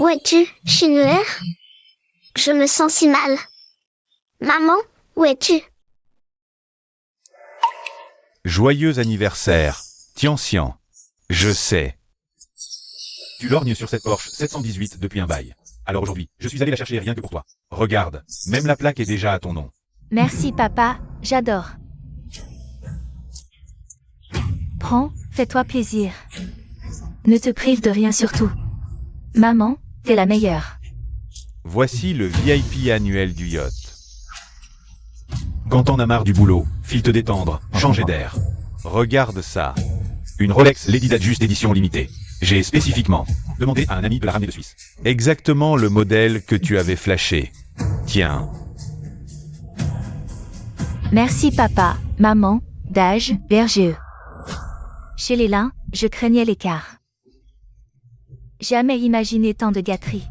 Où es-tu, Chinois? Je me sens si mal. Maman, où es-tu? Joyeux anniversaire, Tian-Xian. Je sais. Tu lorgnes sur cette Porsche 718 depuis un bail. Alors aujourd'hui, je suis allé la chercher rien que pour toi. Regarde, même la plaque est déjà à ton nom. Merci papa, j'adore. Prends, fais-toi plaisir. Ne te prive de rien surtout. Maman, t'es la meilleure. Voici le VIP annuel du yacht. Quand t'en as marre du boulot, file te détendre, changer d'air. Regarde ça. Une Rolex Lady Date édition limitée. J'ai spécifiquement demandé à un ami de la ramener de Suisse. Exactement le modèle que tu avais flashé. Tiens. Merci papa, maman, d'âge, berger. Chez les lins, je craignais l'écart. Jamais imaginé tant de gâteries.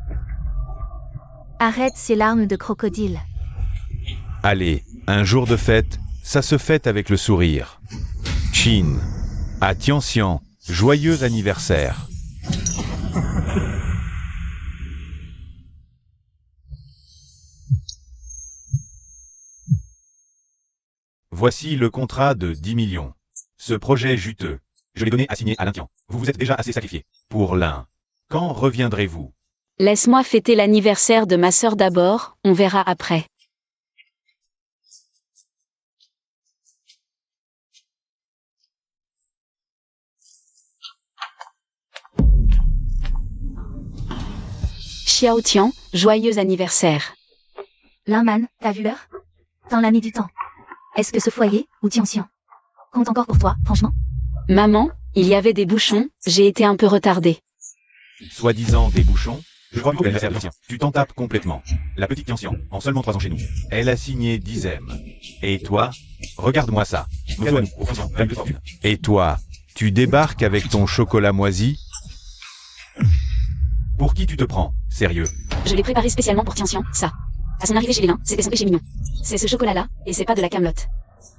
Arrête ces larmes de crocodile. Allez, un jour de fête, ça se fête avec le sourire. Chine. À Tian-Xian, joyeux anniversaire. Voici le contrat de 10 millions. Ce projet juteux, je l'ai donné à signer à l'un Tian. Vous vous êtes déjà assez sacrifié. Pour l'un. Quand reviendrez-vous? Laisse-moi fêter l'anniversaire de ma sœur d'abord, on verra après. Xiao Tian, joyeux anniversaire. Linman, t'as vu l'heure? Dans la nuit du temps. Est-ce que ce foyer, ou Tian-Xian, compte encore pour toi, franchement? Maman, il y avait des bouchons, j'ai été un peu retardée. Soi-disant des bouchons. Je crois que l'anniversaire de Tian. Tu t'en tapes complètement. La petite Tian-Xian, en seulement 3 ans chez nous. Elle a signé 10 M. Et toi? Regarde-moi ça. Nous, au Tian, même de fortune. Et toi? Tu débarques avec ton chocolat moisi? Pour qui tu te prends? Sérieux? Je l'ai préparé spécialement pour Tian-Xian, ça. À son arrivée chez les lins, c'était son péché mignon. C'est ce chocolat-là, et c'est pas de la camelote.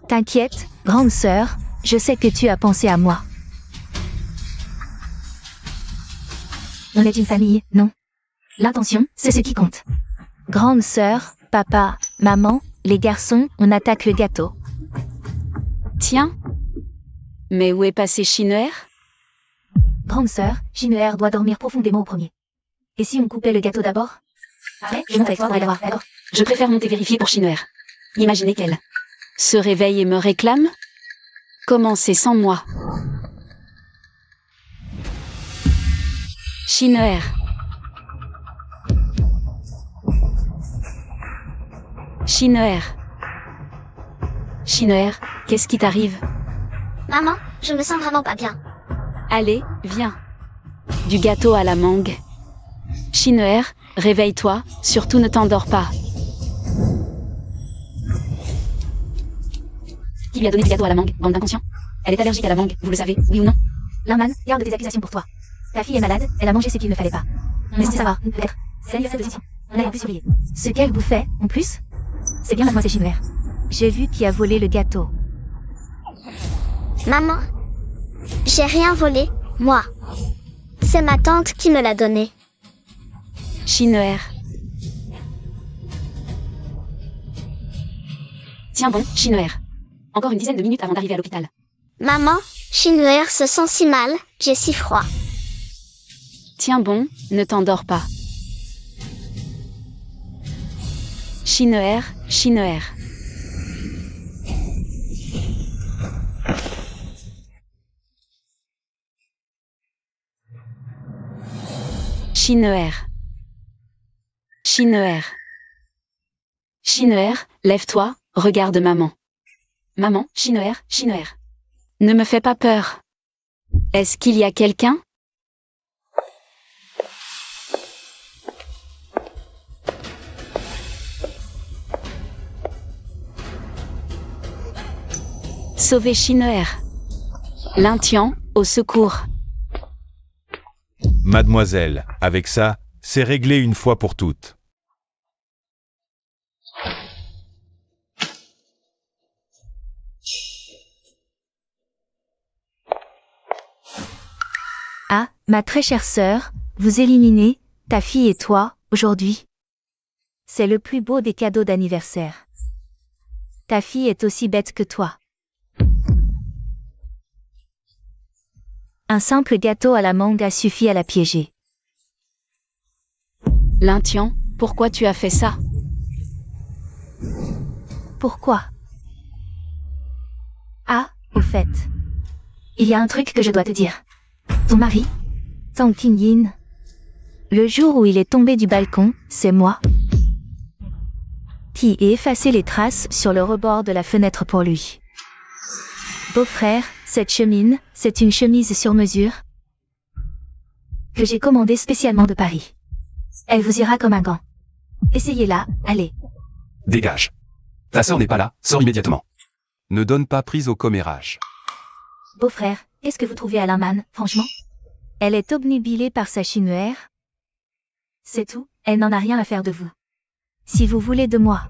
T'inquiète, grande sœur, je sais que tu as pensé à moi. On est une famille, non? L'intention, c'est ce qui compte. Grande sœur, papa, maman, les garçons, on attaque le gâteau. Tiens. Mais où est passé Chinoer? Grande sœur, Chinoer doit dormir profondément au premier. Et si on coupait le gâteau d'abord? Après, je monte avec toi pour aller voir, d'accord? Je préfère monter vérifier pour Chinoer. Imaginez qu'elle se réveille et me réclame? Commencez sans moi. Chinoer. Chinoer. Chinoer, qu'est-ce qui t'arrive? Maman, je me sens vraiment pas bien. Allez, viens. Du gâteau à la mangue. Chinoer, réveille-toi, surtout ne t'endors pas. Qui lui a donné du gâteau à la mangue, bande d'inconscients? Elle est allergique à la mangue, vous le savez, oui ou non? Linman, garde tes accusations pour toi. Ta fille est malade, elle a mangé ce qu'il ne fallait pas. On est censé savoir, peut-être. C'est l'anniversaire de Tian. On a pu surveiller. Ce qu'elle bouffait, en plus, c'est bien mademoiselle Chinoer. J'ai vu qui a volé le gâteau. Maman, j'ai rien volé, moi. C'est ma tante qui me l'a donné. Chinoer. Tiens bon, Chinoer. Encore une dizaine de minutes avant d'arriver à l'hôpital. Maman, Chinois se sent si mal, j'ai si froid. Tiens bon, ne t'endors pas. Chinoer, Chinoer. Chinoer. Chinoer. Chinoer, lève-toi, regarde maman. Maman, Chinoer, Chinoer. Ne me fais pas peur. Est-ce qu'il y a quelqu'un? Sauvez Chinoer. Lin Tian, au secours. Mademoiselle, avec ça, c'est réglé une fois pour toutes. Ah, ma très chère sœur, vous éliminez, Ta fille et toi, aujourd'hui. C'est le plus beau des cadeaux d'anniversaire. Ta fille est aussi bête que toi. Un simple gâteau à la mangue a suffi à la piéger. Lin-Tian, pourquoi tu as fait ça? Pourquoi? Ah, au fait. Il y a un truc que je dois te dire. Ton mari, Tang Qingyin. Le jour où il est tombé du balcon, c'est moi qui ai effacé les traces sur le rebord de la fenêtre pour lui. Beau-frère, cette chemise, c'est une chemise sur mesure que j'ai commandée spécialement de Paris. Elle vous ira comme un gant. Essayez-la, allez. Dégage. Ta sœur n'est pas là, sors immédiatement. Ne donne pas prise au commérage. Beau-frère, qu'est-ce que vous trouvez à Linman, franchement? Elle est obnubilée par sa chimère. C'est tout, elle n'en a rien à faire de vous. Si vous voulez de moi.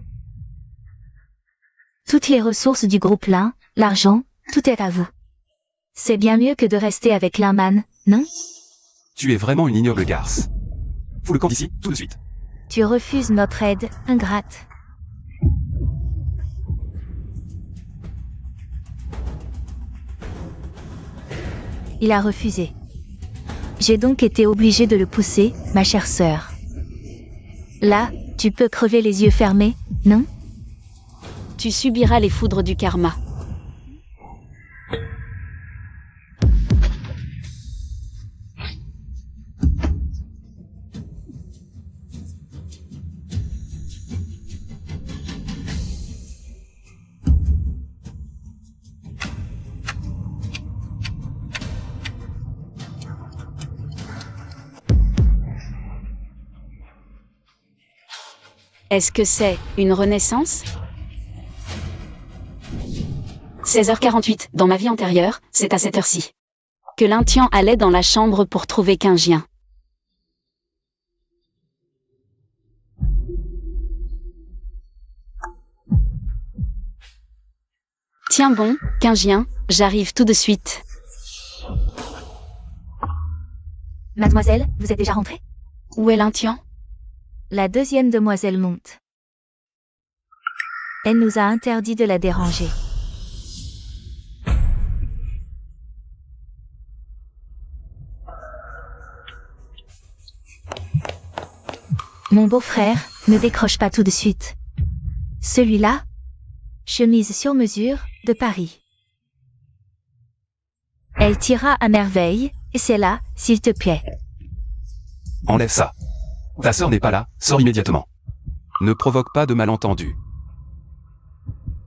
Toutes les ressources du groupe Lin, l'argent, tout est à vous. C'est bien mieux que de rester avec Linman, non? Tu es vraiment une ignoble garce. Fous le camp d'ici, tout de suite. Tu refuses notre aide, ingrate. Il a refusé. J'ai donc été obligée de le pousser, ma chère sœur. Là, tu peux crever les yeux fermés, non? Tu subiras les foudres du karma. Est-ce que c'est une renaissance? 16h48, dans ma vie antérieure, c'est à cette heure-ci que Lin-Tian allait dans la chambre pour trouver Qingjian. Tiens bon, Qingjian, j'arrive tout de suite. Mademoiselle, vous êtes déjà rentrée? Où est Lin-Tian? La deuxième demoiselle monte. Elle nous a interdit de la déranger. Mon beau-frère, ne décroche pas tout de suite. Celui-là? Chemise sur mesure, de Paris. Elle t'ira à merveille, et c'est là, s'il te plaît. Enlève ça. Ta sœur n'est pas là, sors immédiatement. Ne provoque pas de malentendus.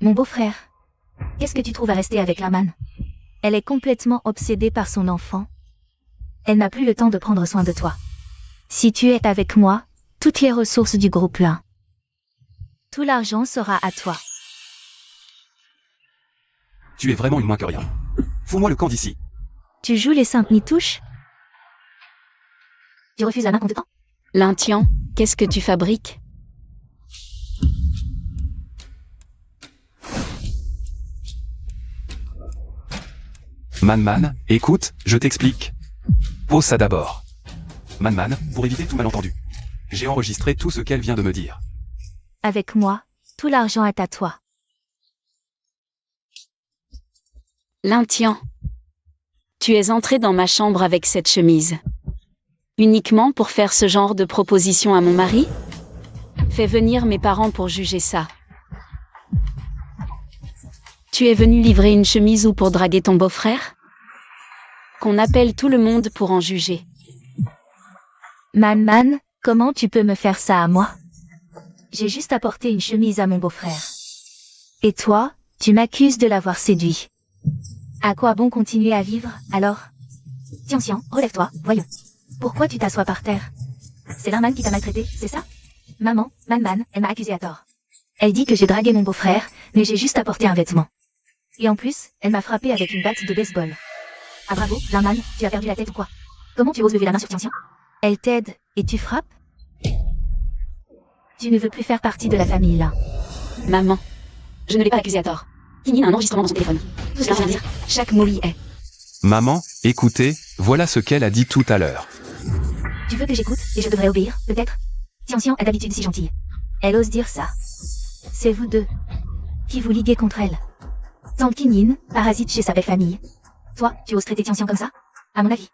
Mon beau-frère, qu'est-ce que tu trouves à rester avec Laman? Elle est complètement obsédée par son enfant. Elle n'a plus le temps de prendre soin de toi. Si tu es avec moi, toutes les ressources du groupe Lin, tout l'argent sera à toi. Tu es vraiment une moins que rien. Fous-moi le camp d'ici. Tu joues les saintes nitouches? Tu refuses la main contre temps? Lin-Tian, qu'est-ce que tu fabriques? Man, écoute, je t'explique. Pose ça d'abord. Man, pour éviter tout malentendu. J'ai enregistré tout ce qu'elle vient de me dire. Avec moi, tout l'argent est à toi. Lin-Tian, tu es entré dans ma chambre avec cette chemise. Uniquement pour faire ce genre de proposition à mon mari? Fais venir mes parents pour juger ça. Tu es venu livrer une chemise ou pour draguer ton beau-frère? Qu'on appelle tout le monde pour en juger. Man, comment tu peux me faire ça à moi? J'ai juste apporté une chemise à mon beau-frère. Et toi, tu m'accuses de l'avoir séduit. À quoi bon continuer à vivre, alors? Tiens, relève-toi, voyons. Pourquoi tu t'assois par terre? C'est Linman qui t'a maltraité, c'est ça? Maman, Man, elle m'a accusé à tort. Elle dit que j'ai dragué mon beau-frère, mais j'ai juste apporté un vêtement. Et en plus, elle m'a frappé avec une batte de baseball. Ah bravo, Linman, tu as perdu la tête ou quoi? Comment tu oses lever la main sur Tian? Elle t'aide, et tu frappes? Tu ne veux plus faire partie de la famille, là. Maman, je ne l'ai pas accusé à tort. Qingyin a un enregistrement dans son téléphone. Tout ce qu'elle vient de dire, chaque mot y est. Maman, écoutez, voilà ce qu'elle a dit tout à l'heure. Tu veux que j'écoute et je devrais obéir, peut-être? Tian est d'habitude si gentille. Elle ose dire ça. C'est vous deux qui vous liguez contre elle. Tante Kinyin, parasite chez sa belle famille. Toi, tu oses traiter Tian comme ça? À mon avis.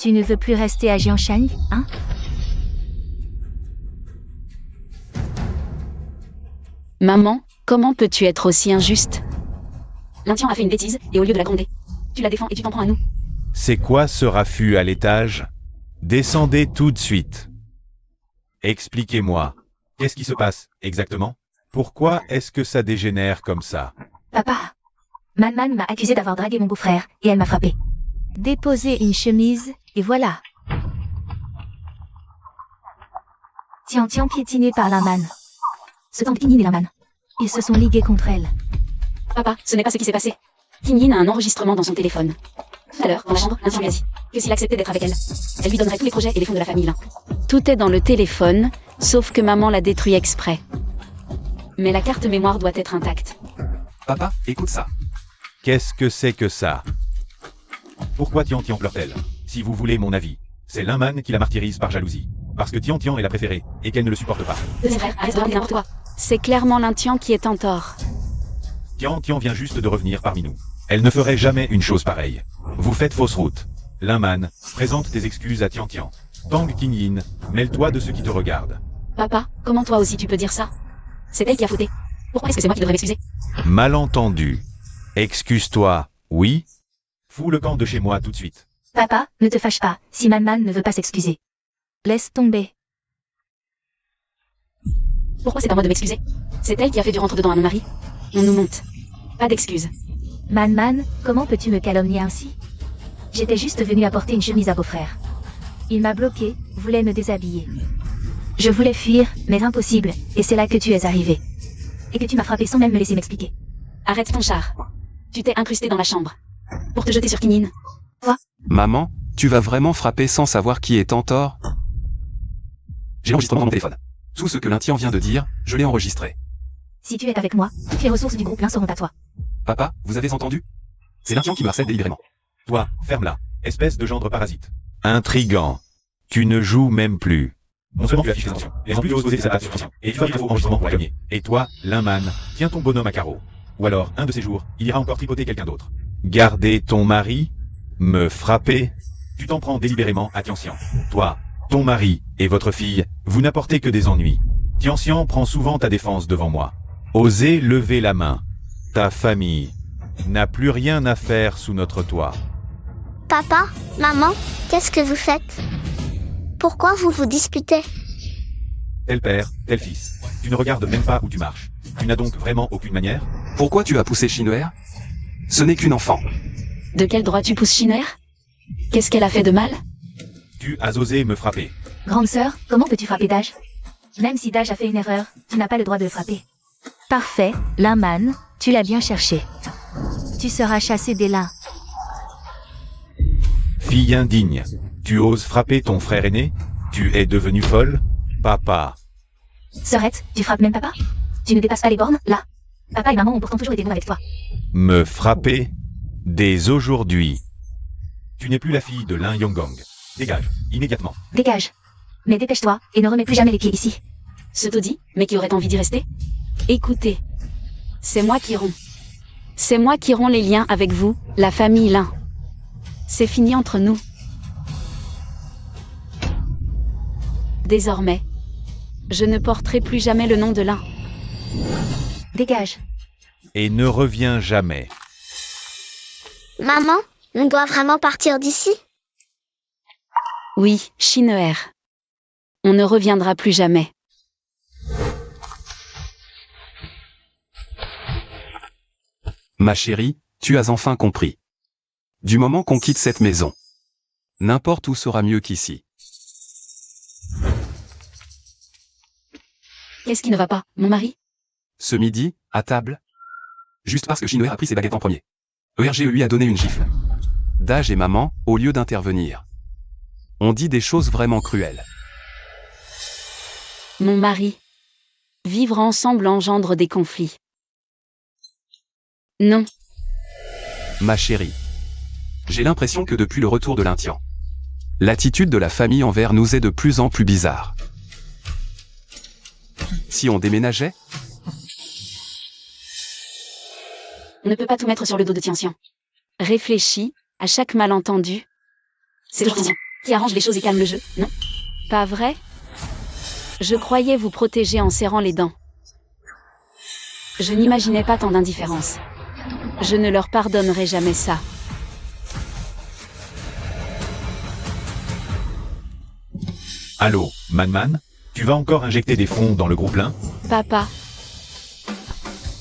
Tu ne veux plus rester à Jianshan, hein? Maman, comment peux-tu être aussi injuste? L'Intian a fait une bêtise, et au lieu de la gronder, tu la défends et tu t'en prends à nous. C'est quoi ce raffut à l'étage? Descendez tout de suite. Expliquez-moi. Qu'est-ce qui se passe, exactement? Pourquoi est-ce que ça dégénère comme ça? Papa. Man m'a accusé d'avoir dragué mon beau-frère, et elle m'a frappé. Déposez une chemise, et voilà. Tian piétiné par Laman. Ce Tante Kinyin et Laman. Ils se sont ligués contre elle. Papa, ce n'est pas ce qui s'est passé. Kinyin a un enregistrement dans son téléphone. Tout à l'heure, dans la chambre, l'Intian lui a dit que s'il acceptait d'être avec elle, elle lui donnerait tous les projets et les fonds de la famille Lin. Tout est dans le téléphone, sauf que maman l'a détruit exprès. Mais la carte mémoire doit être intacte. Papa, écoute ça. Qu'est-ce que c'est que ça? Pourquoi Tian pleure-t-elle? Si vous voulez mon avis, c'est Linman qui la martyrise par jalousie. Parce que Tian est la préférée, et qu'elle ne le supporte pas. Deuxième frère, arrête de raconter n'importe quoi. C'est clairement l'Intian qui est en tort. Tian vient juste de revenir parmi nous. Elle ne ferait jamais une chose pareille. Vous faites fausse route. Linman, présente tes excuses à Tian. Tang Kinyin, mêle-toi de ce qui te regarde. Papa, comment toi aussi tu peux dire ça? C'est elle qui a fauté. Pourquoi est-ce que c'est moi qui devrais m'excuser? Malentendu. Excuse-toi, oui? Fous le camp de chez moi tout de suite. Papa, ne te fâche pas, si Man ne veut pas s'excuser. Laisse tomber. Pourquoi c'est à moi de m'excuser? C'est elle qui a fait du rentre-dedans à mon mari. On nous monte. Pas d'excuses. Man, comment peux-tu me calomnier ainsi? J'étais juste venue apporter une chemise à beau-frère. Il m'a bloqué, voulait me déshabiller. Je voulais fuir, mais impossible, et c'est là que tu es arrivé. Et que tu m'as frappé sans même me laisser m'expliquer. Arrête ton char. Tu t'es incrusté dans ma chambre. Pour te jeter sur Kinyin. Maman, tu vas vraiment frapper sans savoir qui est en tort? J'ai l'enregistrement dans mon téléphone. Tout ce que l'Intian vient de dire, je l'ai enregistré. Si tu es avec moi, toutes les ressources du groupe Lin seront à toi. Papa, vous avez entendu? C'est l'Intian qui me harcèle délibérément. Toi, ferme-la, espèce de gendre parasite. Intriguant. Tu ne joues même plus. Non seulement tu affiches tes intentions, mais en plus tu oses poser des attaques sur Tian. Et tu as un faux enregistrement pour la gagner. Et toi, Linman, tiens ton bonhomme à carreau. Ou alors, un de ces jours, il ira encore tripoter quelqu'un d'autre. Garder ton mari? Me frapper? Tu t'en prends délibérément à Tian. Toi, ton mari et votre fille, vous n'apportez que des ennuis. Tian prend souvent ta défense devant moi. Osez lever la main. Ta famille n'a plus rien à faire sous notre toit. Papa, maman, qu'est-ce que vous faites? Pourquoi vous vous disputez? Tel père, tel fils. Tu ne regardes même pas où tu marches. Tu n'as donc vraiment aucune manière? Pourquoi tu as poussé Shinwer? Ce n'est qu'une enfant. De quel droit tu pousses Shinwer? Qu'est-ce qu'elle a fait de mal? Tu as osé me frapper. Grande sœur, comment peux-tu frapper Daj? Même si Daj a fait une erreur, tu n'as pas le droit de le frapper. Parfait, Linman, tu l'as bien cherché. Tu seras chassé des lins. Fille indigne. Tu oses frapper ton frère aîné? Tu es devenue folle? Papa. Sœurette, tu frappes même papa? Tu ne dépasses pas les bornes, là. Papa et maman ont pourtant toujours été bons avec toi. Me frapper? Dès aujourd'hui. Tu n'es plus la fille de Lin Yonggong. Dégage, immédiatement. Dégage. Mais dépêche-toi, et ne remets plus jamais les pieds ici. Ce taudis, mais qui aurait envie d'y rester? Écoutez. C'est moi qui romps. C'est moi qui romps les liens avec vous, la famille Lin. C'est fini entre nous. Désormais, je ne porterai plus jamais le nom de Lin. Dégage. Et ne reviens jamais. Maman, on doit vraiment partir d'ici? Oui, Shinwer. On ne reviendra plus jamais. Ma chérie, tu as enfin compris. Du moment qu'on quitte cette maison, n'importe où sera mieux qu'ici. Qu'est-ce qui ne va pas, mon mari? Ce midi, à table, juste parce que Shinwer a pris ses baguettes en premier. ERGE lui a donné une gifle. Daj et maman, au lieu d'intervenir, ont dit des choses vraiment cruelles. Mon mari. Vivre ensemble engendre des conflits. Non. Ma chérie, j'ai l'impression que depuis le retour de l'Intian, L'attitude de la famille envers nous est de plus en plus bizarre. Si on déménageait, On ne peut pas tout mettre sur le dos de Tian-Xian. Réfléchis à chaque malentendu. C'est le Tian qui arrange les choses et calme le jeu, non? Pas vrai? Je croyais vous protéger en serrant les dents. Je n'imaginais pas tant d'indifférence. Je ne leur pardonnerai jamais ça. Allô, Man, tu vas encore injecter des fonds dans le groupe plein? Papa.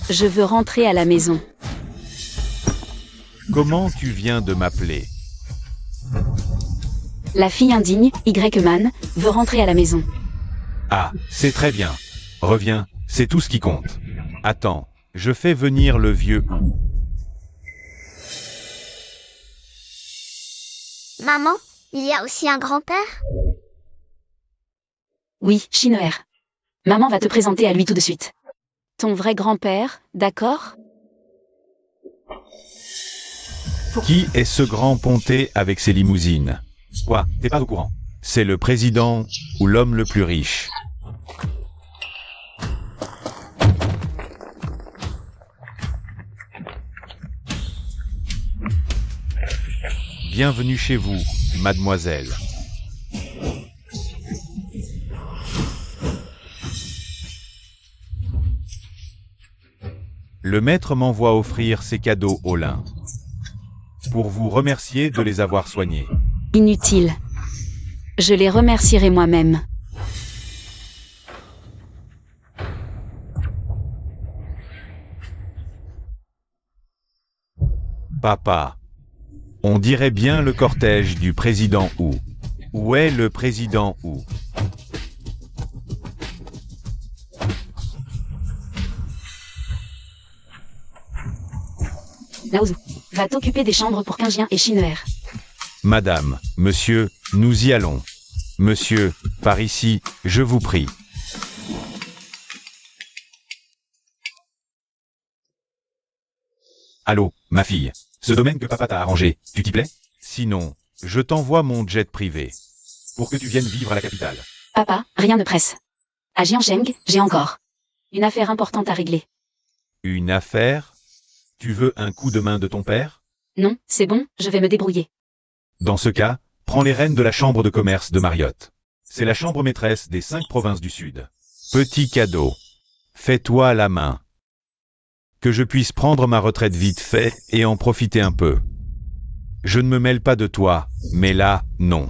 Je veux rentrer à la maison. Comment tu viens de m'appeler? La fille indigne, Y-Man, veut rentrer à la maison. Ah, c'est très bien. Reviens, c'est tout ce qui compte. Attends, je fais venir le vieux Ou. Maman, il y a aussi un grand-père? Oui, Shin'er. Maman va te présenter à lui tout de suite. Ton vrai grand-père, d'accord? Qui est ce grand ponté avec ses limousines? Quoi, t'es pas au courant? C'est le président ou l'homme le plus riche. Bienvenue chez vous, mademoiselle. Le maître m'envoie offrir ces cadeaux au lin. Pour vous remercier de les avoir soignés. Inutile. Je les remercierai moi-même. Papa. On dirait bien le cortège du président Ou. Où est le président Ou? Laozu, va t'occuper des chambres pour Qingjian et Shin'er. Madame, monsieur, nous y allons. Monsieur, par ici, je vous prie. Allô, ma fille. Ce domaine que papa t'a arrangé, tu t'y plais? Sinon, je t'envoie mon jet privé. Pour que tu viennes vivre à la capitale. Papa, rien ne presse. À Jiansheng, j'ai encore une affaire importante à régler. Une affaire? Tu veux un coup de main de ton père? Non, c'est bon, je vais me débrouiller. Dans ce cas, prends les rênes de la chambre de commerce de Marriott. C'est la chambre maîtresse des 5 provinces du Sud. Petit cadeau. Fais-toi la main. Que je puisse prendre ma retraite vite fait et en profiter un peu. Je ne me mêle pas de toi, mais là, non.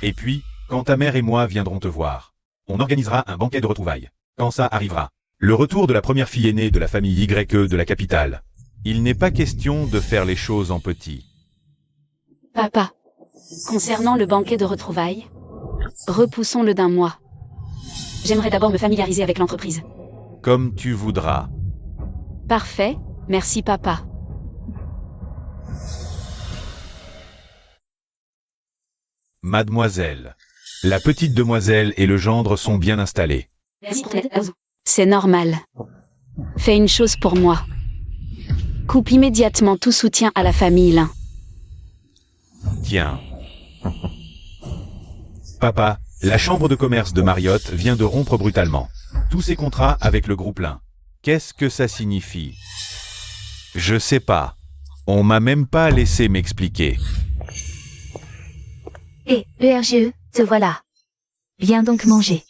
Et puis, quand ta mère et moi viendrons te voir, on organisera un banquet de retrouvailles. Quand ça arrivera. Le retour de la première fille aînée de la famille YE de la capitale. Il n'est pas question de faire les choses en petit. Papa, concernant le banquet de retrouvailles, repoussons-le d'un mois. J'aimerais d'abord me familiariser avec l'entreprise. Comme tu voudras. Parfait, merci papa. Mademoiselle. La petite demoiselle et le gendre sont bien installés. Merci pour ton aide, Laozu. C'est normal. Fais une chose pour moi. Coupe immédiatement tout soutien à la famille Lin. Tiens. Papa, la chambre de commerce de Marriott vient de rompre brutalement tous ses contrats avec le groupe Lin. Qu'est-ce que ça signifie? Je sais pas. On m'a même pas laissé m'expliquer. Hé, ERGE, te voilà. Viens donc manger.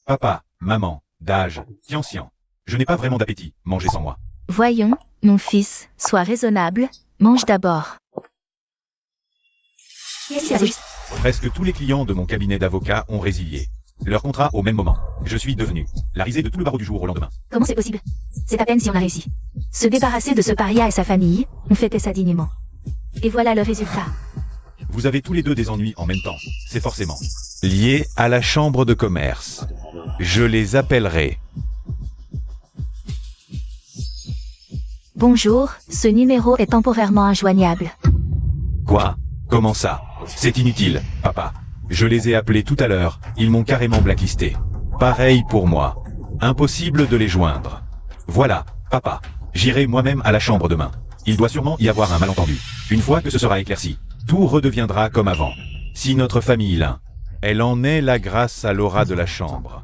Papa, maman, Dage, Tian-Xian. Je n'ai pas vraiment d'appétit, mangez sans moi. Voyons, mon fils, sois raisonnable, mange d'abord. Presque tous les clients de mon cabinet d'avocats ont résilié leur contrat au même moment. Je suis devenu la risée de tout le barreau du jour au lendemain. Comment c'est possible? C'est à peine si on a réussi. Se débarrasser de ce paria et sa famille, on fêtait ça dignement. Et voilà le résultat. Vous avez tous les deux des ennuis en même temps. C'est forcément lié à la chambre de commerce. Je les appellerai. Bonjour, ce numéro est temporairement injoignable. Quoi? Comment ça? C'est inutile, papa. Je les ai appelés tout à l'heure, ils m'ont carrément blacklisté. Pareil pour moi. Impossible de les joindre. Voilà, papa. J'irai moi-même à la chambre demain. Il doit sûrement y avoir un malentendu. Une fois que ce sera éclairci, tout redeviendra comme avant. Si notre famille l'un, elle en est la grâce à l'aura de la chambre.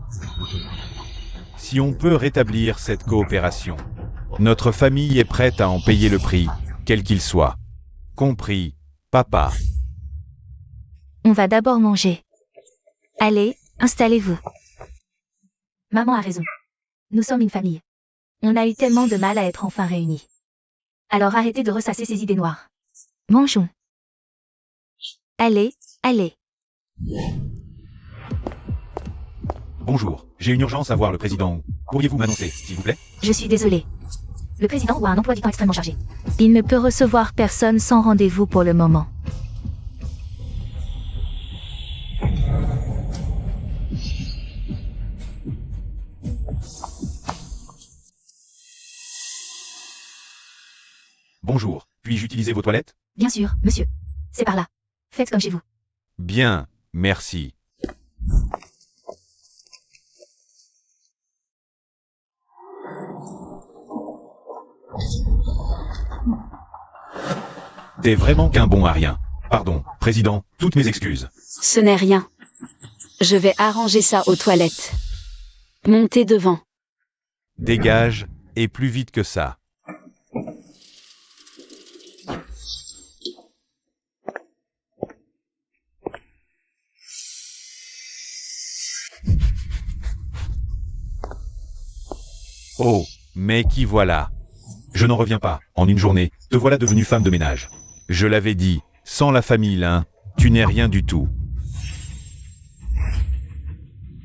Si on peut rétablir cette coopération, notre famille est prête à en payer le prix, quel qu'il soit. Compris, papa. On va d'abord manger. Allez, installez-vous. Maman a raison. Nous sommes une famille. On a eu tellement de mal à être enfin réunis. Alors arrêtez de ressasser ces idées noires. Mangeons. Allez, allez. Bonjour, j'ai une urgence à voir le président. Pourriez-vous m'annoncer, s'il vous plaît? Je suis désolée. Le président a un emploi du temps extrêmement chargé. Il ne peut recevoir personne sans rendez-vous pour le moment. Bonjour, puis-je utiliser vos toilettes? Bien sûr, monsieur. C'est par là. Faites comme chez vous. Bien, merci. T'es vraiment qu'un bon à rien. Pardon, président, toutes mes excuses. Ce n'est rien. Je vais arranger ça aux toilettes. Montez devant. Dégage, et plus vite que ça. Oh, mais qui voilà? Je n'en reviens pas, en une journée, te voilà devenue femme de ménage. Je l'avais dit, sans la famille l'un, tu n'es rien du tout.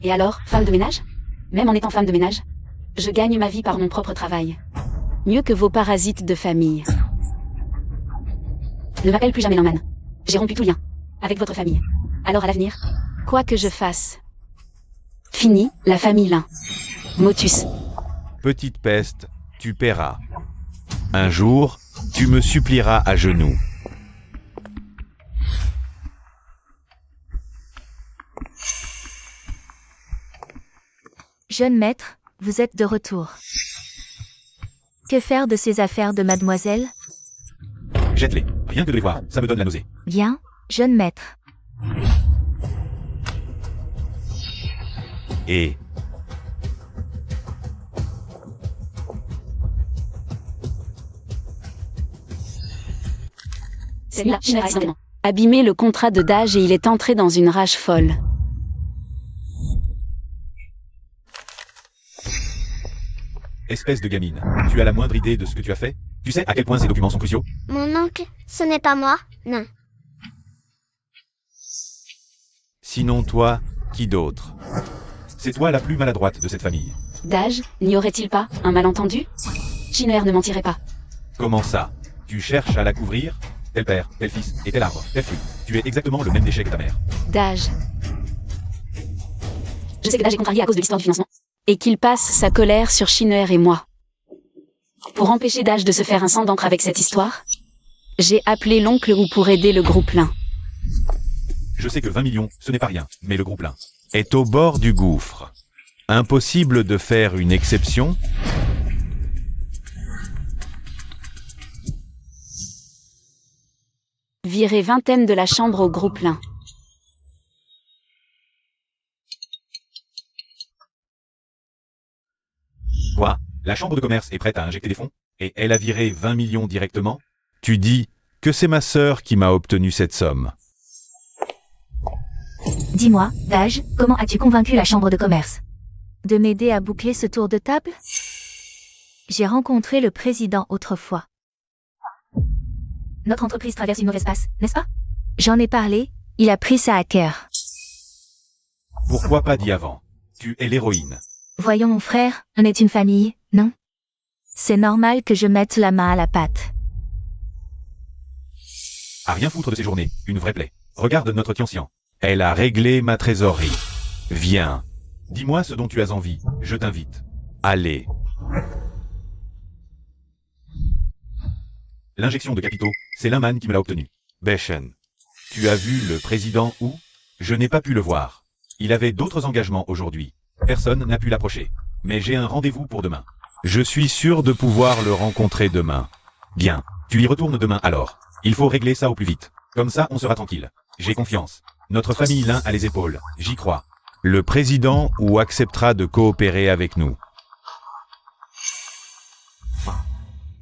Et alors, femme de ménage? Même en étant femme de ménage, je gagne ma vie par mon propre travail. Mieux que vos parasites de famille. Ne m'appelle plus jamais Norman. J'ai rompu tout lien avec votre famille. Alors à l'avenir, quoi que je fasse. Fini, la famille l'un. Motus. Petite peste, tu paieras. Un jour, tu me supplieras à genoux. Jeune maître, vous êtes de retour. Que faire de ces affaires de mademoiselle? Jette-les, rien que de les voir, ça me donne la nausée. Bien, jeune maître. Et... C'est là, généralement. Abîmé le contrat de Dage et il est entré dans une rage folle. Espèce de gamine, tu as la moindre idée de ce que tu as fait? Tu sais à quel point ces documents sont cruciaux? Mon oncle, ce n'est pas moi, non. Sinon toi, qui d'autre? C'est toi la plus maladroite de cette famille. Dage, n'y aurait-il pas un malentendu? Schiner ne mentirait pas. Comment ça? Tu cherches à la couvrir? Tel père, tel fils, et tel arbre, tel fruit. Tu es exactement le même déchet que ta mère. Dage. Je sais que Dage est contrarié à cause de l'histoire du financement. Et qu'il passe sa colère sur Schiner et moi. Pour empêcher Dage de se faire un sang d'encre avec cette histoire, j'ai appelé l'oncle Wu pour aider le groupe Lin. Je sais que 20 millions, ce n'est pas rien, mais le groupe Lin est au bord du gouffre. Impossible de faire une exception? Virer vingtaine de la chambre au groupe Lin. Quoi? La chambre de commerce est prête à injecter des fonds? Et elle a viré 20 millions directement? Tu dis que c'est ma sœur qui m'a obtenu cette somme. Dis-moi, Dage, comment as-tu convaincu la chambre de commerce de m'aider à boucler ce tour de table? J'ai rencontré le président autrefois. Notre entreprise traverse une mauvaise passe, n'est-ce pas? J'en ai parlé, il a pris ça à cœur. Pourquoi pas dit avant? Tu es l'héroïne. Voyons mon frère, on est une famille, non? C'est normal que je mette la main à la pâte. À rien foutre de ces journées, une vraie plaie. Regarde notre Tian-Sian. Elle a réglé ma trésorerie. Viens. Dis-moi ce dont tu as envie, je t'invite. Allez. L'injection de capitaux, c'est Linman qui me l'a obtenue. Bechen. Tu as vu le président où? Je n'ai pas pu le voir. Il avait d'autres engagements aujourd'hui. Personne n'a pu l'approcher. Mais j'ai un rendez-vous pour demain. Je suis sûr de pouvoir le rencontrer demain. Bien. Tu y retournes demain alors. Il faut régler ça au plus vite. Comme ça, on sera tranquille. J'ai confiance. Notre famille l'un à les épaules, j'y crois. Le président ou acceptera de coopérer avec nous.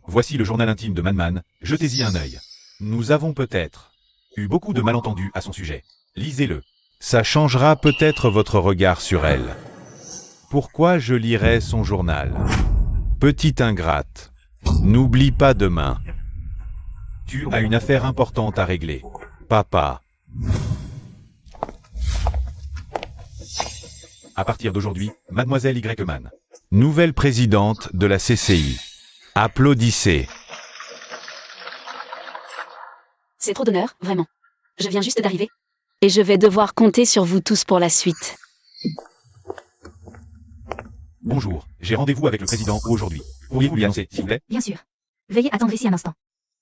Voici le journal intime de Man-Man, jetez-y un œil. Nous avons peut-être eu beaucoup de malentendus à son sujet. Lisez-le. Ça changera peut-être votre regard sur elle. Pourquoi je lirai son journal? Petite ingrate, n'oublie pas demain. Tu as une affaire importante à régler. Papa. À partir d'aujourd'hui, Mademoiselle Y-Man, nouvelle présidente de la CCI. Applaudissez. C'est trop d'honneur, vraiment. Je viens juste d'arriver. Et je vais devoir compter sur vous tous pour la suite. Bonjour, j'ai rendez-vous avec le président aujourd'hui. Pourriez-vous lui annoncer, s'il vous plaît? Bien sûr. Veuillez attendre ici un instant.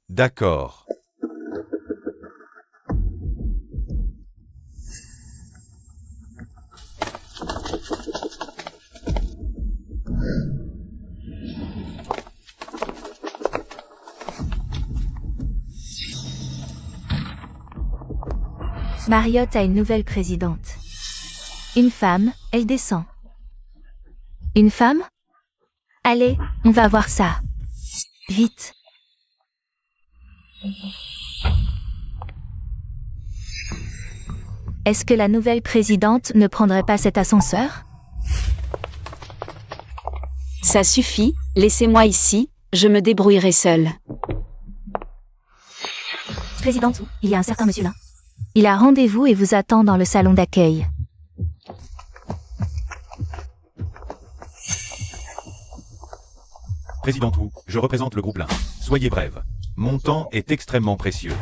D'accord. Marriott a une nouvelle présidente. Une femme, elle descend. Une femme? Allez, on va voir ça. Vite. Est-ce que la nouvelle présidente ne prendrait pas cet ascenseur? Ça suffit, laissez-moi ici, je me débrouillerai seule. Présidente, il y a un certain monsieur là. Il a rendez-vous et vous attend dans le salon d'accueil. Président Wu, je représente le groupe Lin. Soyez brève. Mon temps est extrêmement précieux.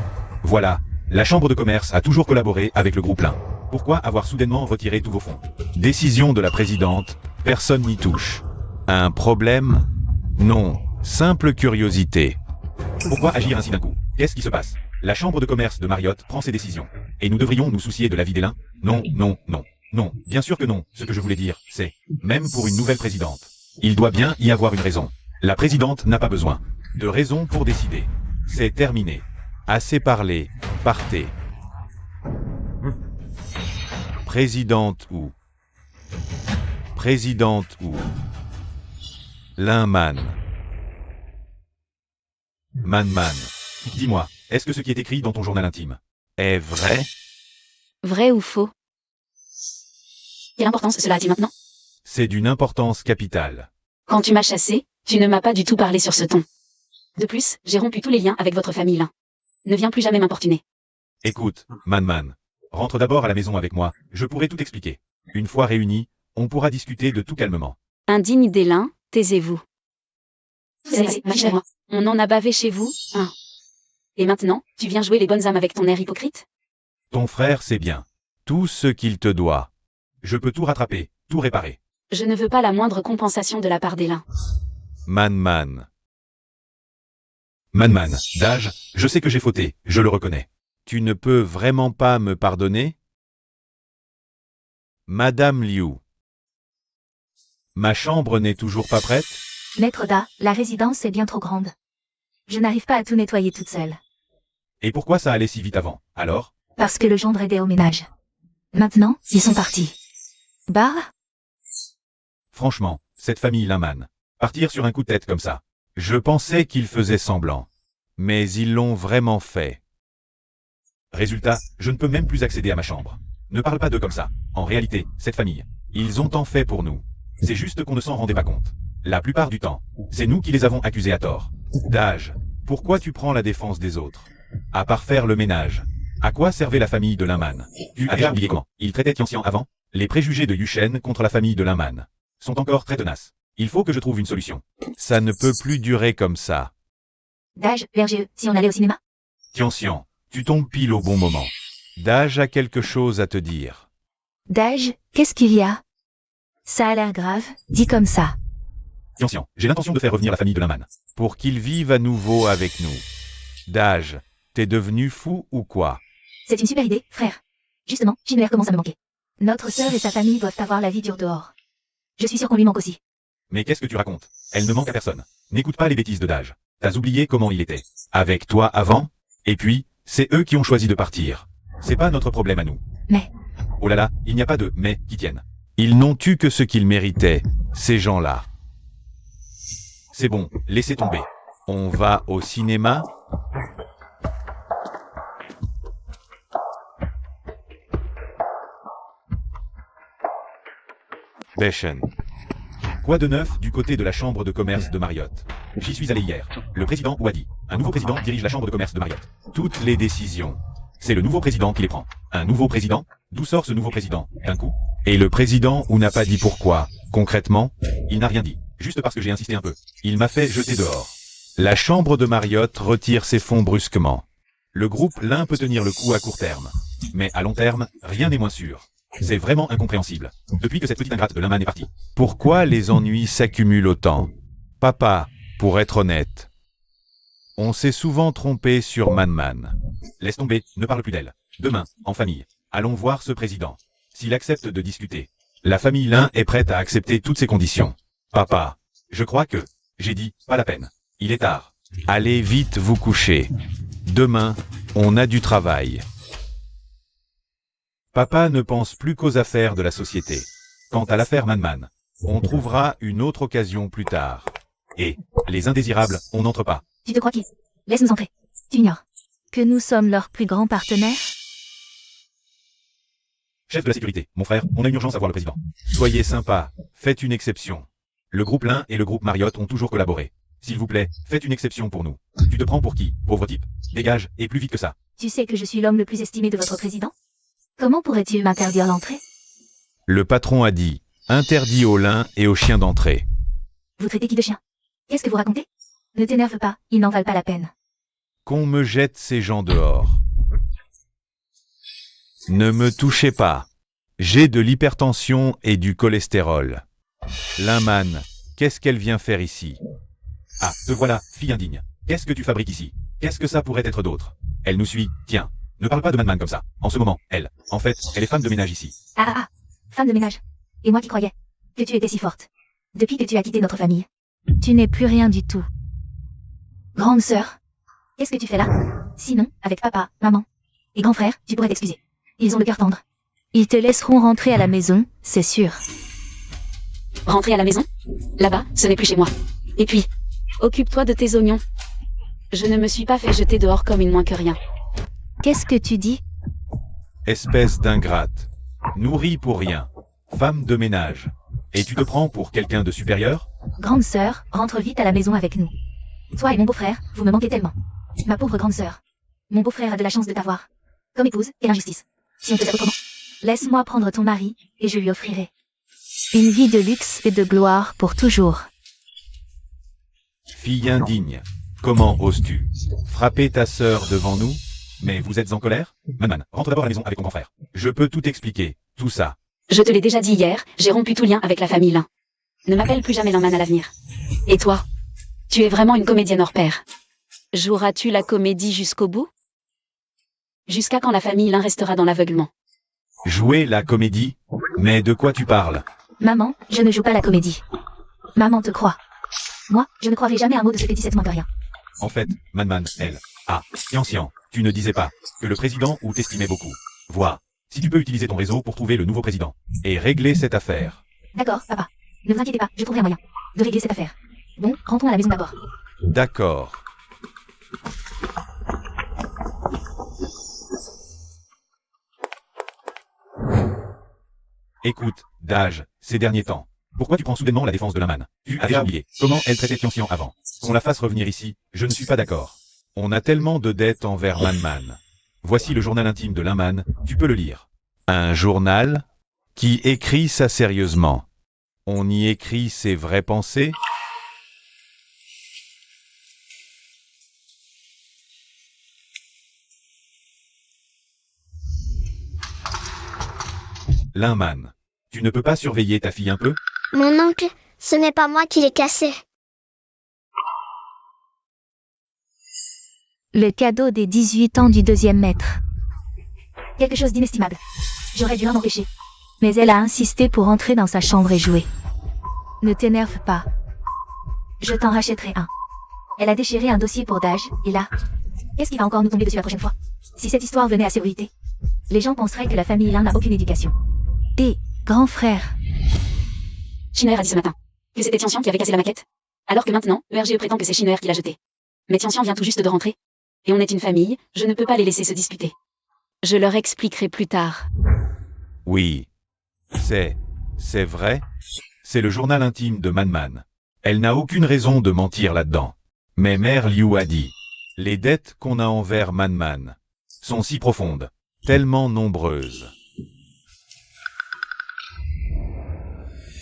Voilà, la Chambre de commerce a toujours collaboré avec le groupe Lin. Pourquoi avoir soudainement retiré tous vos fonds? Décision de la présidente, personne n'y touche. Un problème? Non, simple curiosité. Pourquoi agir ainsi d'un coup? Qu'est-ce qui se passe? La Chambre de commerce de Marriott prend ses décisions. Et nous devrions nous soucier de la vie des Lin? Non, non, non. Non, bien sûr que non. Ce que je voulais dire, c'est, même pour une nouvelle présidente, il doit bien y avoir une raison. La présidente n'a pas besoin de raison pour décider. C'est terminé. Assez parlé. Partez. Présidente ou Présidente ou Man. Man. Dis-moi, est-ce que ce qui est écrit dans ton journal intime est vrai? Vrai ou faux? Quelle importance cela a-t-il maintenant? C'est d'une importance capitale. Quand tu m'as chassé, tu ne m'as pas du tout parlé sur ce ton. De plus, j'ai rompu tous les liens avec votre famille Lin. Ne viens plus jamais m'importuner. Écoute, Man, rentre d'abord à la maison avec moi, je pourrai tout expliquer. Une fois réunis, on pourra discuter de tout calmement. Indigne des Lin, taisez-vous. On en a bavé chez vous, hein. Et maintenant, tu viens jouer les bonnes âmes avec ton air hypocrite? Ton frère sait bien. Tout ce qu'il te doit. Je peux tout rattraper, tout réparer. Je ne veux pas la moindre compensation de la part des Lin. Man, Dage, je sais que j'ai fauté, je le reconnais. Tu ne peux vraiment pas me pardonner? Madame Liu. Ma chambre n'est toujours pas prête? Maître Da, la résidence est bien trop grande. Je n'arrive pas à tout nettoyer toute seule. Et pourquoi ça allait si vite avant, alors? Parce que le gendre aidait au ménage. Maintenant, ils sont partis. Bah? Franchement, cette famille Linman. Partir sur un coup de tête comme ça. Je pensais qu'ils faisaient semblant. Mais ils l'ont vraiment fait. Résultat, je ne peux même plus accéder à ma chambre. Ne parle pas d'eux comme ça. En réalité, cette famille, ils ont tant fait pour nous. C'est juste qu'on ne s'en rendait pas compte. La plupart du temps, c'est nous qui les avons accusés à tort. Dage, pourquoi tu prends la défense des autres? À part faire le ménage. À quoi servait la famille de Linman? Tu as déjà oublié comment ils traitaient Tianxian avant? Les préjugés de Yushen contre la famille de Linman sont encore très tenaces. Il faut que je trouve une solution. Ça ne peut plus durer comme ça. Dage, Vergeux, si on allait au cinéma? Tianxian, tu tombes pile au bon moment. Dage a quelque chose à te dire. Dage, qu'est-ce qu'il y a? Ça a l'air grave, dit comme ça. Tianxian, j'ai l'intention de faire revenir la famille de Linman. Pour qu'ils vivent à nouveau avec nous. Dage, t'es devenu fou ou quoi? C'est une super idée, frère. Justement, Shinwer commence à me manquer. Notre sœur et sa famille doivent avoir la vie dure dehors. Je suis sûr qu'on lui manque aussi. Mais qu'est-ce que tu racontes? Elle ne manque à personne. N'écoute pas les bêtises de Dage. T'as oublié comment il était avec toi avant? Et puis, C'est eux qui ont choisi de partir. C'est pas notre problème à nous. Mais, Oh là là, il n'y a pas de « mais » qui tiennent. Ils n'ont eu que ce qu'ils méritaient, ces gens-là. C'est bon, laissez tomber. On va au cinéma? Bechen. Quoi de neuf du côté de la chambre de commerce de Marriott? J'y suis allé hier. Le président Ouadi, un nouveau président, dirige la chambre de commerce de Marriott. Toutes les décisions, c'est le nouveau président qui les prend. Un nouveau président? D'où sort ce nouveau président, d'un coup? Et le président ou n'a pas dit pourquoi? Concrètement, il n'a rien dit. Juste parce que j'ai insisté un peu. Il m'a fait jeter dehors. La chambre de Marriott retire ses fonds brusquement. Le groupe l'un peut tenir le coup à court terme. Mais à long terme, rien n'est moins sûr. C'est vraiment incompréhensible. Depuis que cette petite ingrate de Linman est partie. Pourquoi les ennuis s'accumulent autant? Papa, pour être honnête, on s'est souvent trompé sur Manman. Laisse tomber, ne parle plus d'elle. Demain, en famille, allons voir ce président. S'il accepte de discuter, la famille Lin est prête à accepter toutes ces conditions. Papa, je crois que, j'ai dit, pas la peine. Il est tard. Allez vite vous coucher. Demain, on a du travail. Papa ne pense plus qu'aux affaires de la société. Quant à l'affaire Manman, on trouvera une autre occasion plus tard. Et, les indésirables, on n'entre pas. tu te crois qui? Laisse-nous entrer. Tu ignores que nous sommes leurs plus grands partenaires? Chef de la sécurité, mon frère, on a une urgence à voir le président. Soyez sympa, faites une exception. Le groupe Lin et le groupe Marriott ont toujours collaboré. S'il vous plaît, faites une exception pour nous. Tu te prends pour qui, pauvre type? Dégage, et plus vite que ça. Tu sais que je suis l'homme le plus estimé de votre président? Comment pourrais-tu m'interdire l'entrée? Le patron a dit, interdit aux Lin et aux chiens d'entrer. Vous traitez qui de chien? Qu'est-ce que vous racontez? Ne t'énerve pas, ils n'en valent pas la peine. Qu'on me jette ces gens dehors. Ne me touchez pas. J'ai de l'hypertension et du cholestérol. Linman, qu'est-ce qu'elle vient faire ici? Ah, te voilà, fille indigne. Qu'est-ce que tu fabriques ici? Qu'est-ce que ça pourrait être d'autre? Elle nous suit, tiens. Ne parle pas de Manman comme ça. En ce moment, elle, en fait, elle est femme de ménage ici. Ah, femme de ménage. Et moi qui croyais que tu étais si forte. Depuis que tu as quitté notre famille, tu n'es plus rien du tout. Grande sœur, qu'est-ce que tu fais là? Sinon, avec papa, maman et grand frère, tu pourrais t'excuser. Ils ont le cœur tendre. Ils te laisseront rentrer à la maison, c'est sûr. Rentrer à la maison? Là-bas, ce n'est plus chez moi. Et puis, occupe-toi de tes oignons. Je ne me suis pas fait jeter dehors comme une moins que rien. Qu'est-ce que tu dis? Espèce d'ingrate. Nourrie pour rien. Femme de ménage. Et tu te prends pour quelqu'un de supérieur? Grande sœur, rentre vite à la maison avec nous. Toi et mon beau-frère, vous me manquez tellement. Ma pauvre grande sœur. Mon beau-frère a de la chance de t'avoir. Comme épouse, quelle injustice. Si on faisait autrement. Laisse-moi prendre ton mari, et je lui offrirai une vie de luxe et de gloire pour toujours. Fille indigne. Comment oses-tu frapper ta sœur devant nous? Mais vous êtes en colère? Manman, rentre d'abord à la maison avec ton grand frère. Je peux tout expliquer, tout ça. Je te l'ai déjà dit hier, j'ai rompu tout lien avec la famille Lin. Ne m'appelle plus jamais Linman à l'avenir. Et toi? Tu es vraiment une comédienne hors pair. Joueras-tu la comédie jusqu'au bout? Jusqu'à quand la famille Lin restera dans l'aveuglement? Jouer la comédie? Mais de quoi tu parles? Maman, je ne joue pas la comédie. Maman te croit. Moi, je ne croirai jamais un mot de ce petit moins que rien. En fait, Manman, elle. Ah, Xian, tu ne disais pas que le président ou t'estimait beaucoup. Vois, si tu peux utiliser ton réseau pour trouver le nouveau président et régler cette affaire. D'accord, papa. Ne vous inquiétez pas, je trouverai un moyen de régler cette affaire. Bon, rentrons à la maison d'abord. D'accord. Écoute, Dage, ces derniers temps, pourquoi tu prends soudainement la défense de Linman? Tu as déjà oublié comment elle traitait Xian avant. Qu'on la fasse revenir ici, je ne suis pas d'accord. On a tellement de dettes envers Manman. Voici le journal intime de Linman, tu peux le lire. Un journal? Qui écrit ça sérieusement? On y écrit ses vraies pensées? Linman, tu ne peux pas surveiller ta fille un peu? Mon oncle, ce n'est pas moi qui l'ai cassé. Le cadeau des 18 ans du deuxième maître. Quelque chose d'inestimable. J'aurais dû l'en empêcher. Mais elle a insisté pour entrer dans sa chambre et jouer. Ne t'énerve pas. Je t'en rachèterai un. Elle a déchiré un dossier pour Dage, et là, Qu'est-ce qui va encore nous tomber dessus la prochaine fois? Si cette histoire venait à s'ébruiter, les gens penseraient que la famille Lin n'a aucune éducation. Et, grand frère, Shinner a dit ce matin que c'était Tianxian qui avait cassé la maquette. Alors que maintenant, ERGE prétend que c'est Shinner qui l'a jeté. Mais Tianxian vient tout juste de rentrer. Et on est une famille, je ne peux pas les laisser se disputer. Je leur expliquerai plus tard. Oui. C'est vrai. C'est le journal intime de Man. Elle n'a aucune raison de mentir là-dedans. Mais Mère Liu a dit. Les dettes qu'on a envers Man sont si profondes, tellement nombreuses.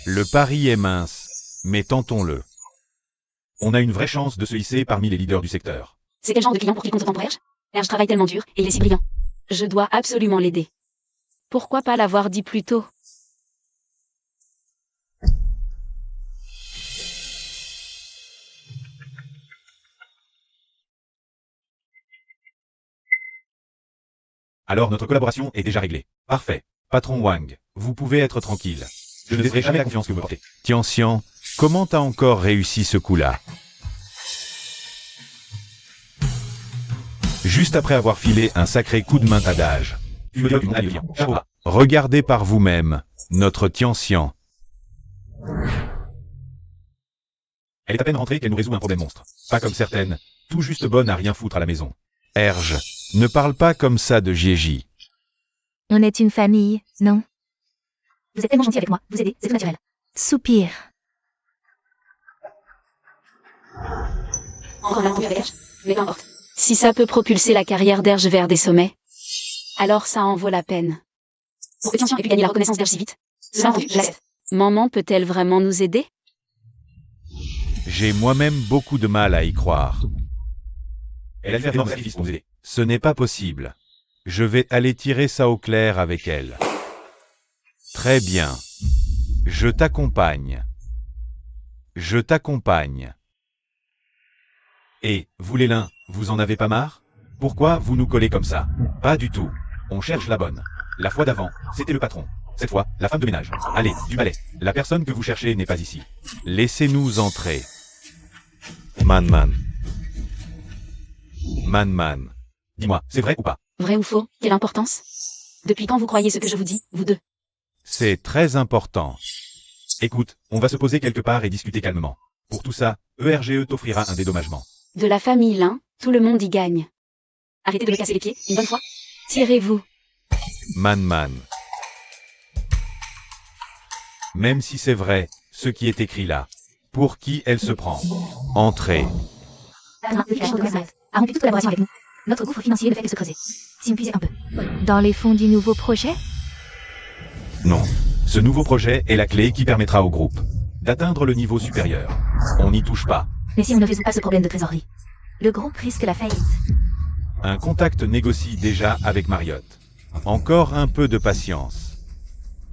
Le pari est mince, mais tentons-le. On a une vraie chance de se hisser parmi les leaders du secteur. C'est quel genre de client pour qui compte autant pour Erge? Erge travaille tellement dur, et il est si brillant. Je dois absolument l'aider. Pourquoi pas l'avoir dit plus tôt? Alors notre collaboration est déjà réglée. Parfait. Patron Wang, vous pouvez être tranquille. Je ne détruirai jamais la confiance que vous me portez. Tianxian, comment t'as encore réussi ce coup-là? Juste après avoir filé un sacré coup de main à Dage. Regardez par vous-même, notre Tianxian. Elle est à peine rentrée qu'elle nous résout un problème monstre. Pas comme certaines, tout juste bonne à rien foutre à la maison. Erge, ne parle pas comme ça de Jieji. on est une famille, non? Vous êtes tellement gentil avec moi, vous aidez, c'est tout naturel. Soupir. Encore un malentendu avec Erge? Mais peu importe. Si ça peut propulser la carrière d'Erge vers des sommets, alors ça en vaut la peine. Pour que Tianxian ait pu gagner la reconnaissance d'Erge si vite, ce malentendu, je l'accepte. Maman peut-elle vraiment nous aider? J'ai moi-même beaucoup de mal à y croire. Elle a fait d'énormes sacrifices pour nous aider. Ce n'est pas possible. Je vais aller tirer ça au clair avec elle. Très bien. Je t'accompagne. Je t'accompagne. Et, vous les lins, vous en avez pas marre? Pourquoi vous nous collez comme ça? Pas du tout. On cherche la bonne. La fois d'avant, c'était le patron. Cette fois, la femme de ménage. Allez, du balai. La personne que vous cherchez n'est pas ici. Laissez-nous entrer. Man. Dis-moi, c'est vrai ou pas? Vrai ou faux? Quelle importance? Depuis quand vous croyez ce que je vous dis, vous deux? C'est très important. Écoute, on va se poser quelque part et discuter calmement. Pour tout ça, ERGE t'offrira un dédommagement. De la famille Lin, tout le monde y gagne. Arrêtez de me casser les pieds, une bonne fois. Tirez-vous. Man. Même si c'est vrai, ce qui est écrit là. Pour qui elle se prend? Entrez. Depuis que la chambre de commerce a rompu toute collaboration avec nous, notre gouffre financier ne fait que se creuser. Si on puisait un peu. Dans les fonds du nouveau projet? Non. Ce nouveau projet est la clé qui permettra au groupe d'atteindre le niveau supérieur. On n'y touche pas. Mais si on ne résout pas ce problème de trésorerie, le groupe risque la faillite. Un contact négocie déjà avec Marriott. Encore un peu de patience.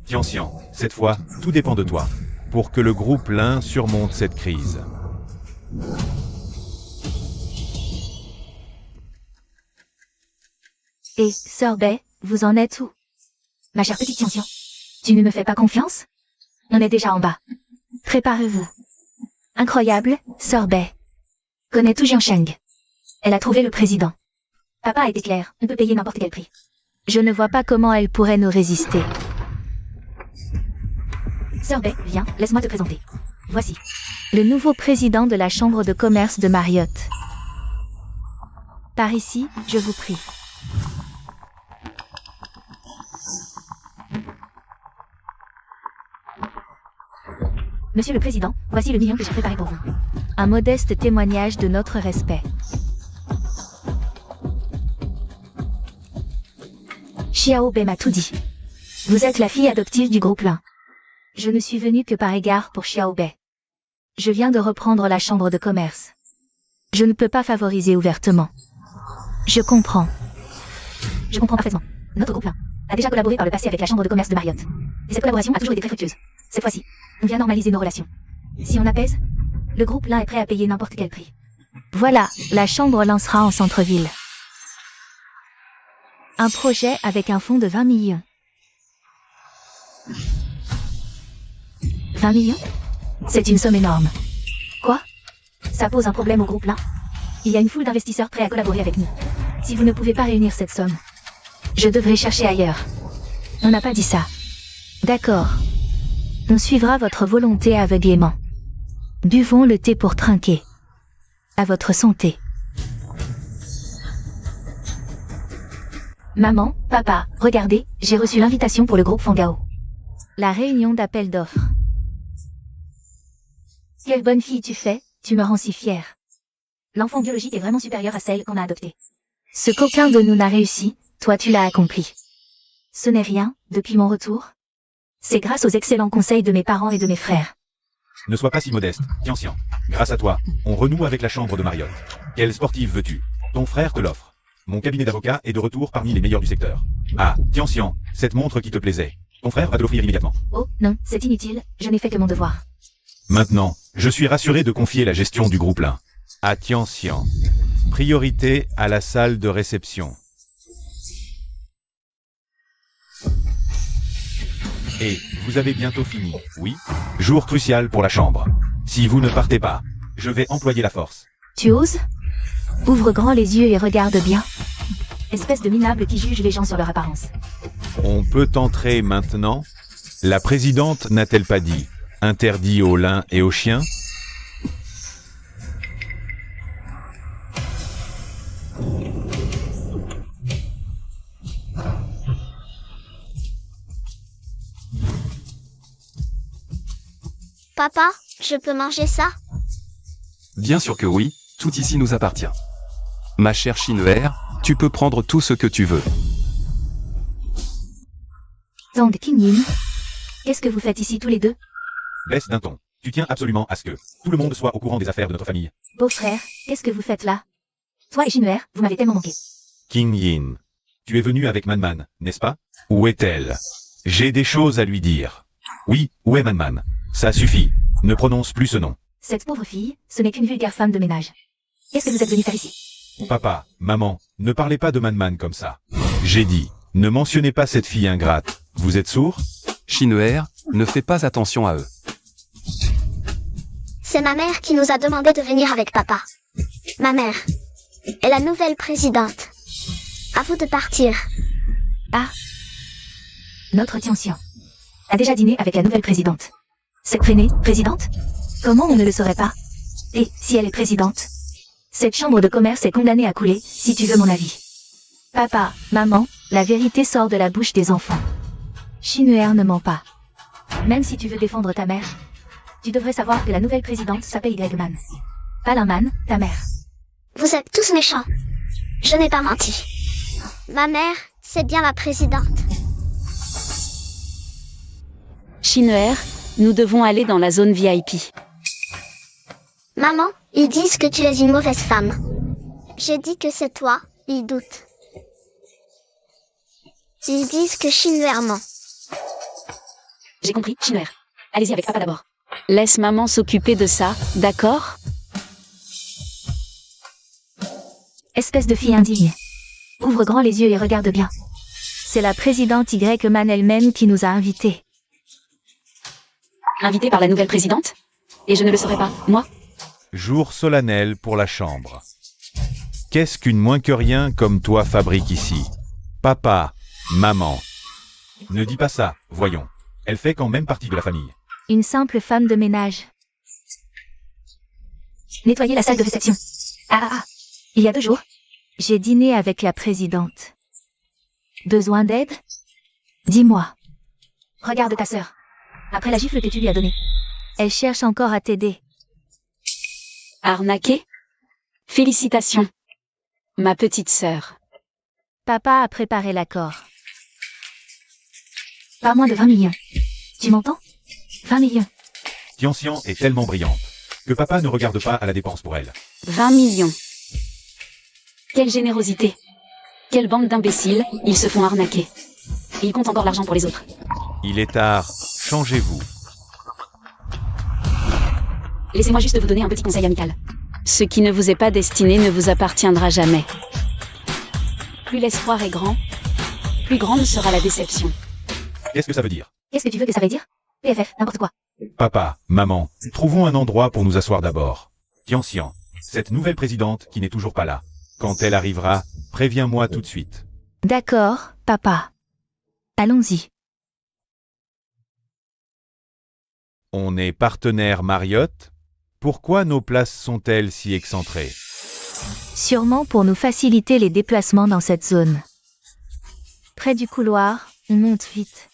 Tianxian, cette fois, tout dépend de toi. Pour que le groupe Lin surmonte cette crise. Et, Sœur Bai, vous en êtes où? Ma chère petite Tianxian, tu ne me fais pas confiance? On est déjà en bas. Préparez-vous. Incroyable, Sœur Bai. Connais tout Jiansheng. Elle a trouvé le président. Papa a été clair, on peut payer n'importe quel prix. Je ne vois pas comment elle pourrait nous résister. Sœur Bai, viens, laisse-moi te présenter. Voici. Le nouveau président de la Chambre de commerce de Marriott. Par ici, je vous prie. Monsieur le Président, voici le million que j'ai préparé pour vous. Un modeste témoignage de notre respect. Xiao Bai m'a tout dit. Vous êtes la fille adoptive du groupe Lin. Je ne suis venue que par égard pour Xiao Bai. Je viens de reprendre la chambre de commerce. Je ne peux pas favoriser ouvertement. Je comprends. Je comprends parfaitement. Notre groupe Lin a déjà collaboré par le passé avec la chambre de commerce de Marriott. Et cette collaboration a toujours été très fructueuse. Cette fois-ci, on vient normaliser nos relations. Si on apaise, le groupe Lin est prêt à payer n'importe quel prix. Voilà, la chambre lancera en centre-ville. Un projet avec un fonds de 20 millions. 20 millions? C'est une somme énorme. Quoi? Ça pose un problème au groupe Lin? Il y a une foule d'investisseurs prêts à collaborer avec nous. Si vous ne pouvez pas réunir cette somme, je devrais chercher ailleurs. On n'a pas dit ça. D'accord. On suivra votre volonté aveuglément. Buvons le thé pour trinquer. À votre santé. Maman, papa, regardez, j'ai reçu l'invitation pour le groupe Fangao. La réunion d'appel d'offres. Quelle bonne fille tu fais, Tu me rends si fière. l'enfant biologique est vraiment supérieure à celle qu'on a adoptée. Ce qu'aucun de nous n'a réussi, toi tu l'as accompli. Ce n'est rien, depuis mon retour. C'est grâce aux excellents conseils de mes parents et de mes frères. Ne sois pas si modeste, Tian. Grâce à toi, on renoue avec la chambre de Marriott. Quelle sportive veux-tu? Ton frère te l'offre. Mon cabinet d'avocat est de retour parmi les meilleurs du secteur. Ah, Tian, cette montre qui te plaisait. Ton frère va te l'offrir immédiatement. Oh, non, c'est inutile, je n'ai fait que mon devoir. Maintenant, je suis rassuré de confier la gestion du groupe Lin à Tian. Priorité à la salle de réception. Et vous avez bientôt fini, oui? Jour crucial pour la chambre. Si vous ne partez pas, je vais employer la force. Tu oses? Ouvre grand les yeux et regarde bien. Espèce de minable qui juge les gens sur leur apparence. On peut entrer maintenant? La présidente n'a-t-elle pas dit interdit aux lins et aux chiens? Papa, je peux manger ça? Bien sûr que oui, tout ici nous appartient. Ma chère Shinwer, tu peux prendre tout ce que tu veux. Zhang Qingyin, qu'est-ce que vous faites ici tous les deux? Baisse d'un ton. Tu tiens absolument à ce que tout le monde soit au courant des affaires de notre famille. Beau-frère, qu'est-ce que vous faites là? Toi et Shinwer, vous m'avez tellement manqué. King Yin, tu es venu avec Manman, n'est-ce pas? Où est-elle? J'ai des choses à lui dire. Oui, où est Manman? Ça suffit. Ne prononce plus ce nom. Cette pauvre fille, ce n'est qu'une vulgaire femme de ménage. Qu'est-ce que vous êtes venu faire ici? Papa, maman, ne parlez pas de Manman comme ça. J'ai dit, ne mentionnez pas cette fille ingrate. Vous êtes sourd? Shinwer, ne fais pas attention à eux. C'est ma mère qui nous a demandé de venir avec papa. Ma mère est la nouvelle présidente. À vous de partir. Notre Tian a déjà dîné avec la nouvelle présidente. Cette freinée, présidente? Comment on ne le saurait pas? Et si elle est présidente? Cette chambre de commerce est condamnée à couler, si tu veux mon avis. Papa, maman, la vérité sort de la bouche des enfants. Shinwer ne ment pas. Même si tu veux défendre ta mère, tu devrais savoir que la nouvelle présidente s'appelle Y-Man. Pas Lin-Man, ta mère. Vous êtes tous méchants. Je n'ai pas menti. Ma mère, c'est bien la présidente. Shinwer, nous devons aller dans la zone VIP. Maman, ils disent que tu es une mauvaise femme. J'ai dit que c'est toi, ils doutent. Ils disent que Shinwer ment. J'ai compris, Shinwer. Allez-y avec papa d'abord. Laisse maman s'occuper de ça, d'accord? Espèce de fille indigne. Ouvre grand les yeux et regarde bien. C'est la présidente Y-Man elle-même qui nous a invités. Invitée par la nouvelle présidente? Et je ne le saurais pas, moi? Jour solennel pour la chambre. Qu'est-ce qu'une moins que rien comme toi fabrique ici? Papa, maman. Ne dis pas ça, voyons. Elle fait quand même partie de la famille. Une simple femme de ménage. Nettoyez la salle de réception. Il y a 2 jours, J'ai dîné avec la présidente. Besoin d'aide? Dis-moi. regarde ta sœur. Après la gifle que tu lui as donnée. Elle cherche encore à t'aider. Arnaqué? Félicitations. Ma petite sœur. Papa a préparé l'accord. Pas moins de 20 millions. Tu m'entends? 20 millions. Tian est tellement brillante que papa ne regarde pas à la dépense pour elle. 20 millions. Quelle générosité. Quelle bande d'imbéciles, ils se font arnaquer. Et ils comptent encore l'argent pour les autres. Il est tard, changez-vous. Laissez-moi juste vous donner un petit conseil amical. Ce qui ne vous est pas destiné ne vous appartiendra jamais. Plus l'espoir est grand, plus grande sera la déception. Qu'est-ce que ça veut dire? Qu'est-ce que tu veux que ça veuille dire? PFF, n'importe quoi. Papa, maman, trouvons un endroit pour nous asseoir d'abord. Tian, Cette nouvelle présidente qui n'est toujours pas là. Quand elle arrivera, préviens-moi tout de suite. D'accord, papa. Allons-y. On est partenaire Marriott? Pourquoi nos places sont-elles si excentrées? Sûrement pour nous faciliter les déplacements dans cette zone. Près du couloir, on monte vite.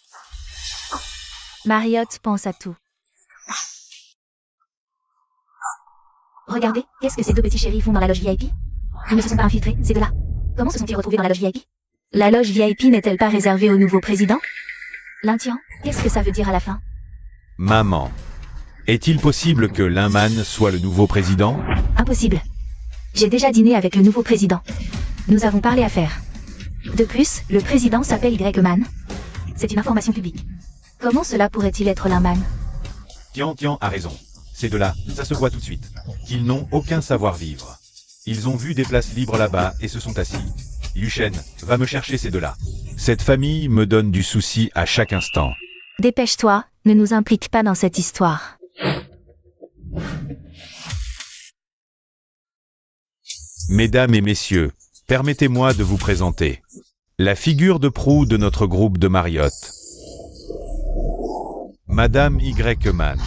Marriott pense à tout. Regardez, qu'est-ce que ces deux petits chéris font dans la loge VIP? Ils ne se sont pas infiltrés, ces deux-là. Comment se sont-ils retrouvés dans la loge VIP? La loge VIP n'est-elle pas réservée au nouveau président? L'Intian, qu'est-ce que ça veut dire à la fin? Maman. Est-il possible que Linman soit le nouveau président? Impossible. J'ai déjà dîné avec le nouveau président. Nous avons parlé affaires. De plus, le président s'appelle Y-Man. C'est une information publique. Comment cela pourrait-il être Linman? Tian a raison. Ces deux-là, ça se voit tout de suite. Ils n'ont aucun savoir-vivre. Ils ont vu des places libres là-bas et se sont assis. Yuchen, va me chercher ces deux-là. Cette famille me donne du souci à chaque instant. Dépêche-toi, ne nous implique pas dans cette histoire. Mesdames et messieurs, permettez-moi de vous présenter la figure de proue de notre groupe de Marriott. Madame Y-Man.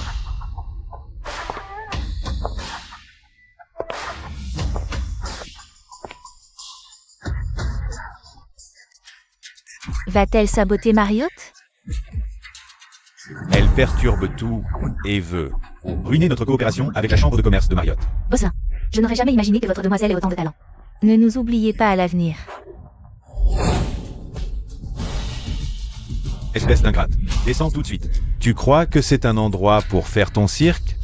Va-t-elle saboter Marriott? Elle perturbe tout et veut ruiner notre coopération avec la chambre de commerce de Marriott. Bosselin, je n'aurais jamais imaginé que votre demoiselle ait autant de talent. Ne nous oubliez pas à l'avenir. Espèce d'ingrate. Descends tout de suite. Tu crois que c'est un endroit pour faire ton cirque?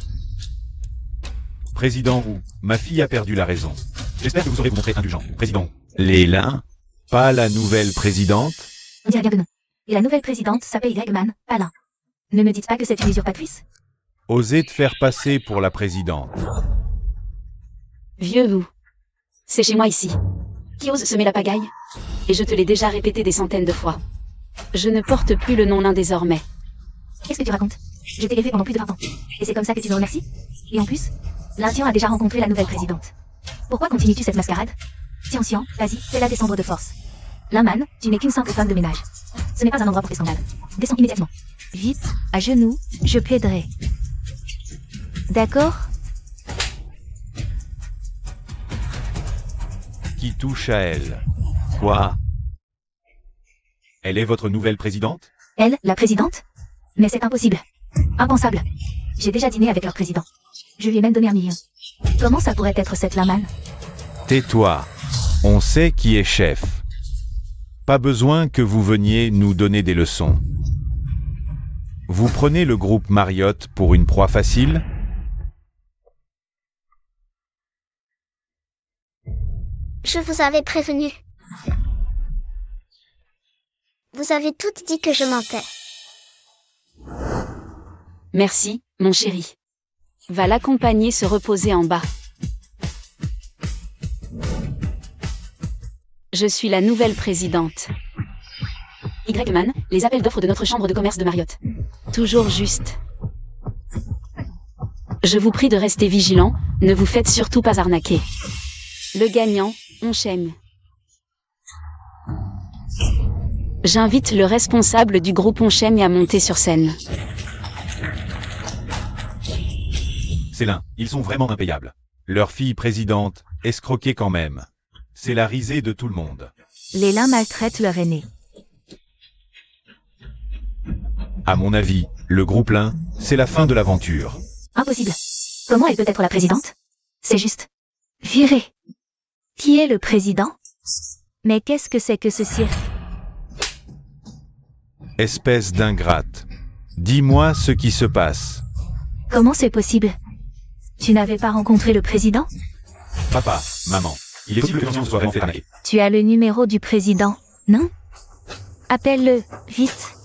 Président Wu, ma fille a perdu la raison. J'espère que vous saurez vous montrer indulgent. Président. Les Lin? Pas la nouvelle présidente? On dirait bien que non. Et la nouvelle présidente s'appelle Y-Man, pas Lin. Ne me dites pas que c'est une usurpatrice. Osez te faire passer pour la présidente. Vieux vous. C'est chez moi ici. Qui ose semer la pagaille? Et je te l'ai déjà répété des centaines de fois. Je ne porte plus le nom Lin désormais. Qu'est-ce que tu racontes? Je t'ai élevé pendant plus de 20 ans. Et c'est comme ça que tu me remercies? Et en plus, l'Intian a déjà rencontré la nouvelle présidente. Pourquoi continues-tu cette mascarade? Tian, vas-y, fais-la descendre de force. Linman, tu n'es qu'une simple femme de ménage. Ce n'est pas un endroit pour tes scandales. Descends immédiatement. Vite, à genoux, je plaiderai. D'accord? Qui touche à elle? Quoi? Elle est votre nouvelle présidente? Elle, la présidente? Mais c'est impossible. Impensable. J'ai déjà dîné avec leur président. Je lui ai même donné 1 million. Comment ça pourrait être cette Linman? Tais-toi. On sait qui est chef. Pas besoin que vous veniez nous donner des leçons. Vous prenez le groupe Marriott pour une proie facile? Je vous avais prévenu. Vous avez toutes dit que je mentais. Merci, mon chéri. Va l'accompagner se reposer en bas. Je suis la nouvelle présidente. Y-Man, les appels d'offres de notre chambre de commerce de Marriott. Toujours juste. Je vous prie de rester vigilant, ne vous faites surtout pas arnaquer. Le gagnant, on chaîne. J'invite le responsable du groupe Onchème à monter sur scène. C'est l'un, ils sont vraiment impayables. Leur fille présidente, escroquée quand même. C'est la risée de tout le monde. Les Lin maltraitent leur aîné. À mon avis, le groupe Lin, c'est la fin de l'aventure. Impossible. Comment elle peut être la présidente? C'est juste. Viré. Qui est le président? Mais qu'est-ce que c'est que ce cirque? Espèce d'ingrate. Dis-moi ce qui se passe. Comment c'est possible? Tu n'avais pas rencontré le président? Papa, maman, il est possible que l'Ancien soit vraiment fait arnaquer. Tu as le numéro du président, non? Appelle-le, vite.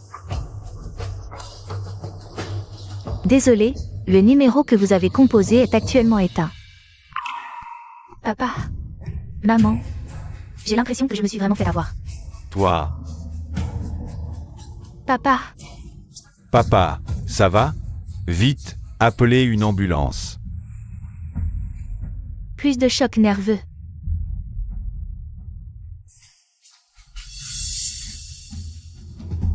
Désolé, le numéro que vous avez composé est actuellement éteint. Papa. Maman. J'ai l'impression que je me suis vraiment fait avoir. Toi. Papa. Papa, ça va? Vite, appelez une ambulance. Plus de choc nerveux.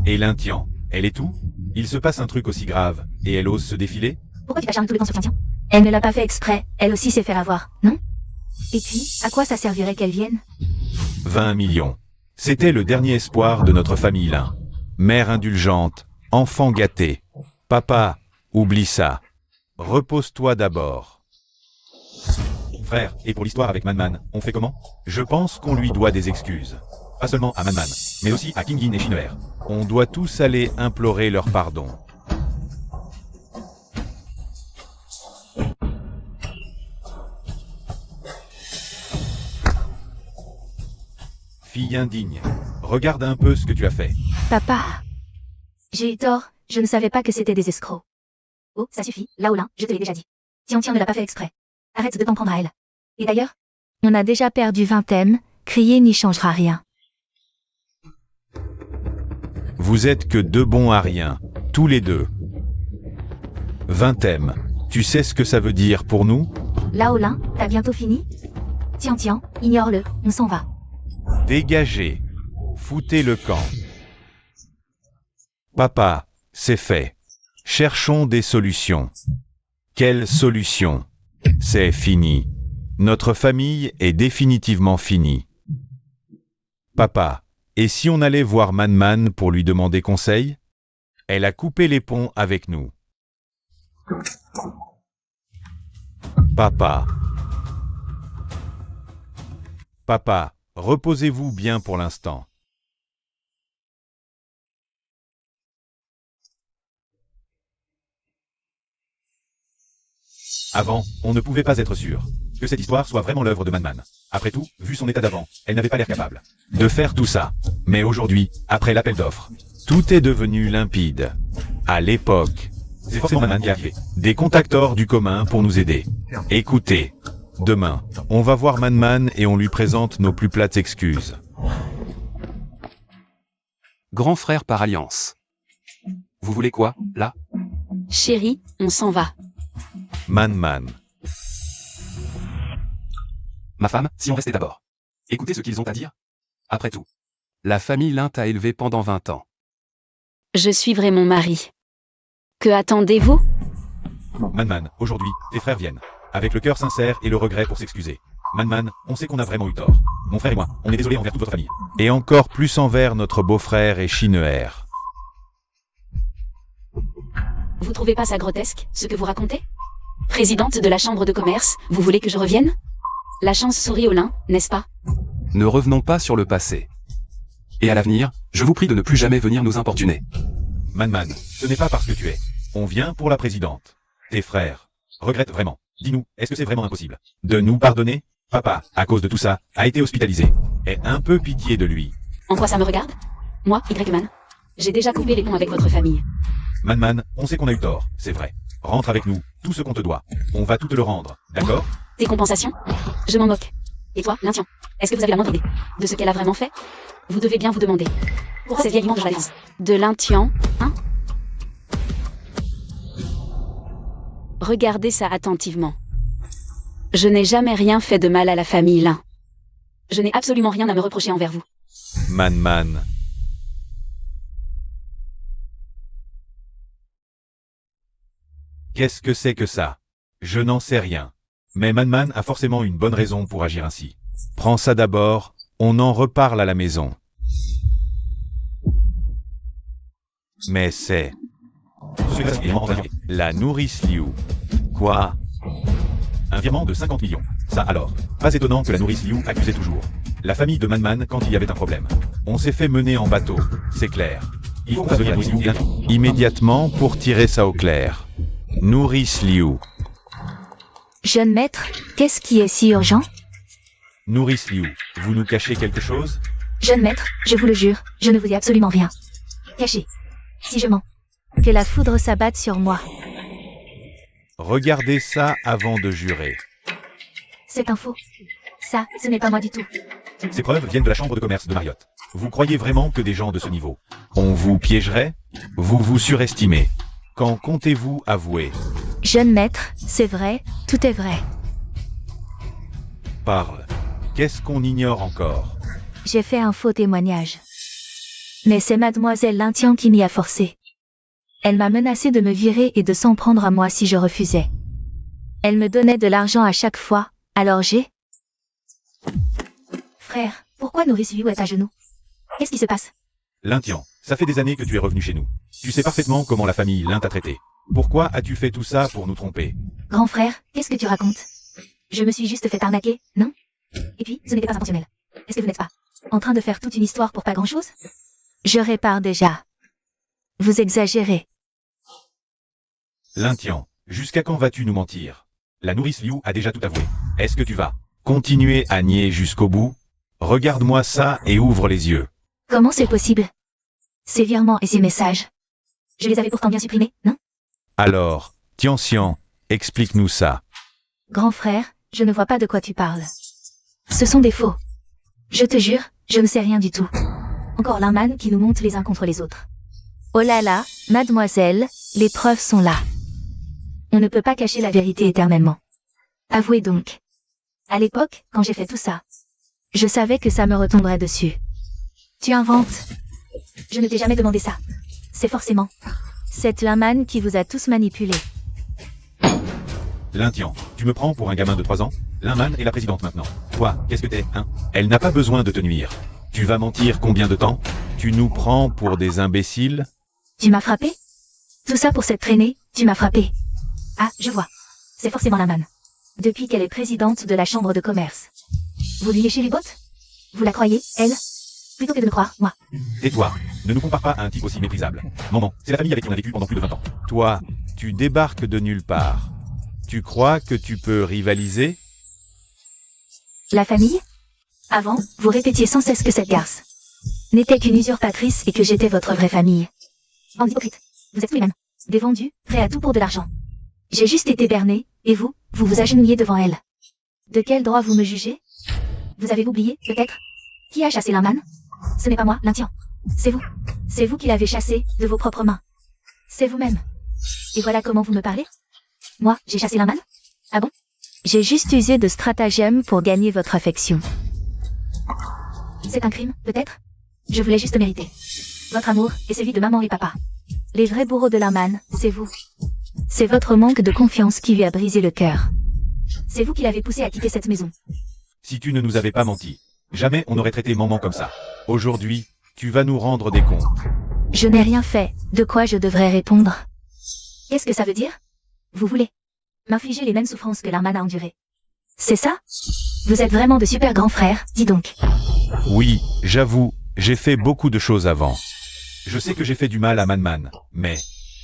Et Lintien, elle est où? Il se passe un truc aussi grave, et elle ose se défiler? Pourquoi tu t'acharnes tout le temps sur Tian? Elle ne l'a pas fait exprès, elle aussi s'est faire avoir, non? Et puis, à quoi ça servirait qu'elle vienne? 20 millions. C'était le dernier espoir de notre famille Lin. Mère indulgente, enfant gâté. Papa, oublie ça. Repose-toi d'abord. Frère, et pour l'histoire avec Manman, on fait comment? Je pense qu'on lui doit des excuses. Pas seulement à Manman, mais aussi à Kingin et Shinwer. On doit tous aller implorer leur pardon. Fille indigne, regarde un peu ce que tu as fait. Papa, J'ai eu tort, je ne savais pas que c'était des escrocs. Oh, ça suffit, Laolin, je te l'ai déjà dit. Tian ne l'a pas fait exprès. Arrête de t'en prendre à elle. Et d'ailleurs, on a déjà perdu 20 thèmes, crier n'y changera rien. Vous êtes que deux bons à rien, tous les deux. 20 thèmes, tu sais ce que ça veut dire pour nous? Laolin, t'as bientôt fini? Tian, ignore-le, on s'en va. Dégagez. Foutez le camp. Papa, c'est fait. Cherchons des solutions. Quelle solution? C'est fini. Notre famille est définitivement finie. Papa, et si on allait voir Manman pour lui demander conseil? Elle a coupé les ponts avec nous. Papa. Papa, reposez-vous bien pour l'instant. Avant, on ne pouvait pas être sûr que cette histoire soit vraiment l'œuvre de Manman. Après tout, vu son état d'avant, elle n'avait pas l'air capable de faire tout ça. Mais aujourd'hui, après l'appel d'offres, tout est devenu limpide. À l'époque, c'est forcément Manman qui a arrivé. Des contacts hors du commun pour nous aider. Écoutez, demain, on va voir Manman et on lui présente nos plus plates excuses. Grand frère par alliance. Vous voulez quoi, là? Chérie, on s'en va. Manman. Ma femme, si on restait d'abord. Écoutez ce qu'ils ont à dire. Après tout, la famille Lin t'a élevé pendant 20 ans. Je suivrai mon mari. Que attendez-vous? Manman, aujourd'hui, tes frères viennent. Avec le cœur sincère et le regret pour s'excuser. Manman, on sait qu'on a vraiment eu tort. Mon frère et moi, on est désolés envers toute votre famille. Et encore plus envers notre beau-frère et Shinwer. Vous trouvez pas ça grotesque, ce que vous racontez? Présidente de la chambre de commerce, vous voulez que je revienne? La chance sourit au Lin, n'est-ce pas? Ne revenons pas sur le passé. Et à l'avenir, je vous prie de ne plus jamais venir nous importuner. Manman, ce n'est pas parce que tu es. On vient pour la présidente. Tes frères regrettent vraiment. Dis-nous, est-ce que c'est vraiment impossible de nous pardonner? Papa, à cause de tout ça, a été hospitalisé. Aie un peu pitié de lui. En quoi ça me regarde? Moi, Y-Man. J'ai déjà coupé les ponts avec votre famille. Manman, on sait qu'on a eu tort, c'est vrai. Rentre avec nous, tout ce qu'on te doit. On va tout te le rendre, d'accord? Des compensations? Je m'en moque. Et toi, Lintien, est-ce que vous avez la moindre idée de ce qu'elle a vraiment fait? Vous devez bien vous demander. Pourquoi cette vieille journaliste de Lintien, hein? Regardez ça attentivement. Je n'ai jamais rien fait de mal à la famille Lin. Je n'ai absolument rien à me reprocher envers vous. Manman. Qu'est-ce que c'est que ça? Je n'en sais rien. Mais Manman a forcément une bonne raison pour agir ainsi. Prends ça d'abord, on en reparle à la maison. Mais c'est... la nourrice Liu. Quoi? Un virement de 50 millions. Ça alors. Pas étonnant que la nourrice Liu accusait toujours la famille de Manman quand il y avait un problème. On s'est fait mener en bateau, c'est clair. Il faut qu'on fasse venir la nourrice Liu immédiatement pour tirer ça au clair. Nourrice Liu. Jeune maître, qu'est-ce qui est si urgent? Nourrice Liu, vous nous cachez quelque chose? Jeune maître, je vous le jure, je ne vous dis absolument rien. Cachez. Si je mens. Que la foudre s'abatte sur moi. Regardez ça avant de jurer. C'est un faux. Ça, ce n'est pas moi du tout. Ces preuves viennent de la chambre de commerce de Marriott. Vous croyez vraiment que des gens de ce niveau, on vous piégerait? Vous vous surestimez. Quand comptez-vous avouer? Jeune maître, c'est vrai, tout est vrai. Parle. Qu'est-ce qu'on ignore encore? J'ai fait un faux témoignage. Mais c'est mademoiselle Lintian qui m'y a forcé. Elle m'a menacé de me virer et de s'en prendre à moi si je refusais. Elle me donnait de l'argent à chaque fois, alors j'ai... Frère, pourquoi Nourrice Liu est à genoux? Qu'est-ce qui se passe? Lintian, ça fait des années que tu es revenu chez nous. Tu sais parfaitement comment la famille Lin t'a traité. Pourquoi as-tu fait tout ça pour nous tromper? Grand frère, qu'est-ce que tu racontes? Je me suis juste fait arnaquer, non? Et puis, ce n'était pas intentionnel. Est-ce que vous n'êtes pas en train de faire toute une histoire pour pas grand-chose? Je répare déjà. Vous exagérez. Lintian, jusqu'à quand vas-tu nous mentir? La nourrice Liu a déjà tout avoué. Est-ce que tu vas continuer à nier jusqu'au bout? Regarde-moi ça et ouvre les yeux. Comment c'est possible? Ces virements et ces messages. Je les avais pourtant bien supprimés, non? Alors, Tianxian, explique-nous ça. Grand frère, je ne vois pas de quoi tu parles. Ce sont des faux. Je te jure, je ne sais rien du tout. Encore l'Inman qui nous monte les uns contre les autres. Oh là là, mademoiselle, les preuves sont là. On ne peut pas cacher la vérité éternellement. Avouez donc. À l'époque, quand j'ai fait tout ça, Je savais que ça me retomberait dessus. tu inventes. Je ne t'ai jamais demandé ça. C'est forcément. C'est Linman qui vous a tous manipulés. Lintian, tu me prends pour un gamin de 3 ans? Linman est la présidente maintenant. Toi, qu'est-ce que t'es, hein? Elle n'a pas besoin de te nuire. Tu vas mentir combien de temps? Tu nous prends pour des imbéciles? Tu m'as frappé? Tout ça pour cette traînée, tu m'as frappé. Ah, je vois. C'est forcément la manne. Depuis qu'elle est présidente de la chambre de commerce. Vous lui léchez les bottes? Vous la croyez, elle? Plutôt que de me croire, moi. Tais-toi. Ne nous compare pas à un type aussi méprisable. Maman, c'est la famille avec qui on a vécu pendant plus de 20 ans. Toi, tu débarques de nulle part. Tu crois que tu peux rivaliser? La famille? Avant, vous répétiez sans cesse que cette garce n'était qu'une usurpatrice et que j'étais votre vraie famille. Bande d'hypocrites. Vous êtes vous-même. Des vendus, prêts à tout pour de l'argent. J'ai juste été berné, et vous, vous vous agenouillez devant elle. De quel droit vous me jugez? Vous avez oublié, peut-être? Qui a chassé l'Inman? Ce n'est pas moi, Lintian. C'est vous. C'est vous qui l'avez chassé, de vos propres mains. C'est vous-même. Et voilà comment vous me parlez? Moi, j'ai chassé l'Inman? Ah bon? J'ai juste usé de stratagèmes pour gagner votre affection. C'est un crime, peut-être? Je voulais juste mériter votre amour et celui de maman et papa. Les vrais bourreaux de Linman, c'est vous. C'est votre manque de confiance qui lui a brisé le cœur. C'est vous qui l'avez poussé à quitter cette maison. Si tu ne nous avais pas menti, jamais on n'aurait traité maman comme ça. Aujourd'hui, tu vas nous rendre des comptes. Je n'ai rien fait, de quoi je devrais répondre. Qu'est-ce que ça veut dire? Vous voulez m'infliger les mêmes souffrances que l'Arman a endurées. C'est ça? Vous êtes vraiment de super grands frères, dis donc. Oui, j'avoue, j'ai fait beaucoup de choses avant. Je sais que j'ai fait du mal à Manman, mais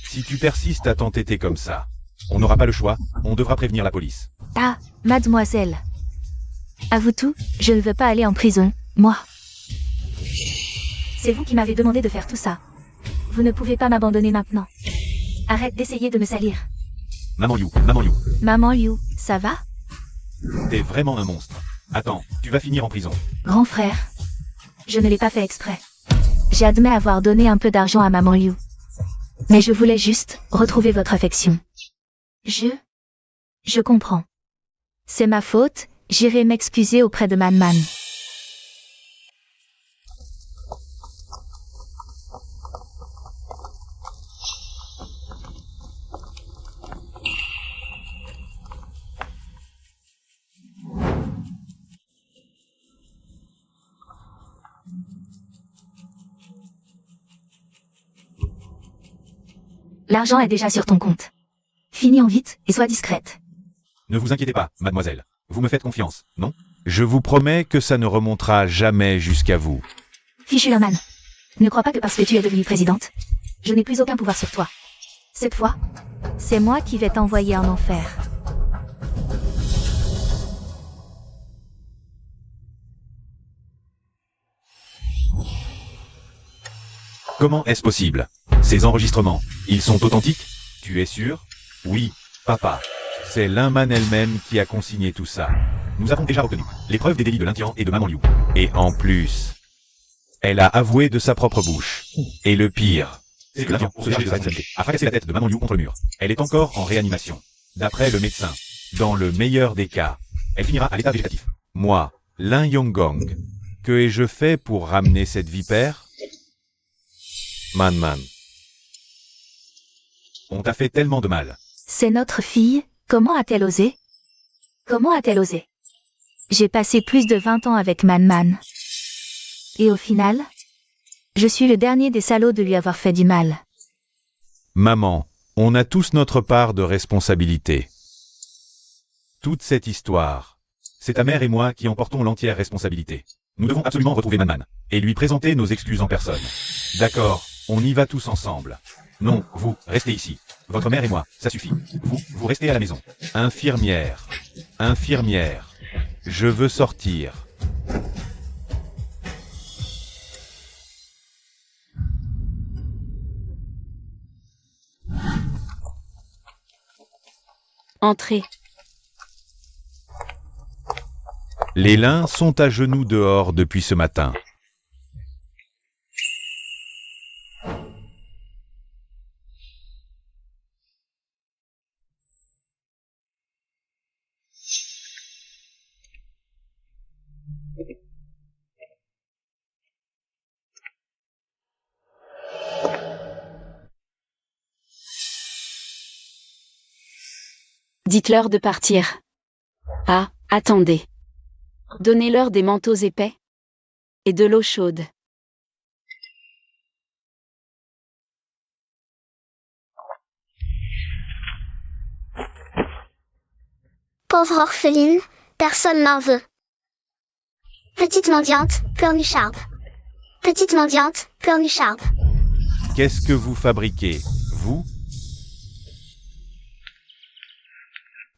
si tu persistes à t'entêter comme ça, on n'aura pas le choix, on devra prévenir la police. Ah, mademoiselle. À vous tout, je ne veux pas aller en prison, moi. C'est vous qui m'avez demandé de faire tout ça. Vous ne pouvez pas m'abandonner maintenant. Arrête d'essayer de me salir. Maman Liu, Maman Liu, Maman Liu, ça va? t'es vraiment un monstre. Attends, tu vas finir en prison. Grand frère. Je ne l'ai pas fait exprès. J'admets avoir donné un peu d'argent à Maman Liu. Mais je voulais juste retrouver votre affection. Je comprends. C'est ma faute, j'irai m'excuser auprès de Manman. L'argent est déjà sur ton compte. Finis en vite et sois discrète. Ne vous inquiétez pas, mademoiselle. Vous me faites confiance, non? Je vous promets que ça ne remontera jamais jusqu'à vous. Fichu Linman. Ne crois pas que parce que tu es devenue présidente, je n'ai plus aucun pouvoir sur toi. Cette fois, c'est moi qui vais t'envoyer en enfer. Comment est-ce possible? Ces enregistrements, ils sont authentiques? Tu es sûr? Oui, papa. C'est Linman elle-même qui a consigné tout ça. Nous avons déjà reconnu les preuves des délits de Lintian et de Maman Liu. Et en plus, elle a avoué de sa propre bouche. Et le pire, c'est que Lintian se charge de sa responsabilité, a fracassé la tête de Maman Liu contre le mur. Elle est encore en réanimation. D'après le médecin, dans le meilleur des cas, elle finira à l'état végétatif. Moi, Lin Yonggong. Que ai-je fait pour ramener cette vipère? Man. On t'a fait tellement de mal. C'est notre fille, comment a-t-elle osé? Comment a-t-elle osé? J'ai passé plus de 20 ans avec Man. Et au final, je suis le dernier des salauds de lui avoir fait du mal. Maman, on a tous notre part de responsabilité. Toute cette histoire, c'est ta mère et moi qui en portons l'entière responsabilité. Nous devons absolument retrouver Man et lui présenter nos excuses en personne. D'accord, on y va tous ensemble. Non, vous, restez ici. Votre mère et moi, ça suffit. Vous restez à la maison. Infirmière. Je veux sortir. Entrez. Les lins sont à genoux dehors depuis ce matin. Dites-leur de partir. Ah, attendez. Donnez-leur des manteaux épais. Et de l'eau chaude. Pauvre orpheline, personne n'en veut. Petite mendiante, pleurnicharde. Petite mendiante, pleurnicharde. Qu'est-ce que vous fabriquez, vous?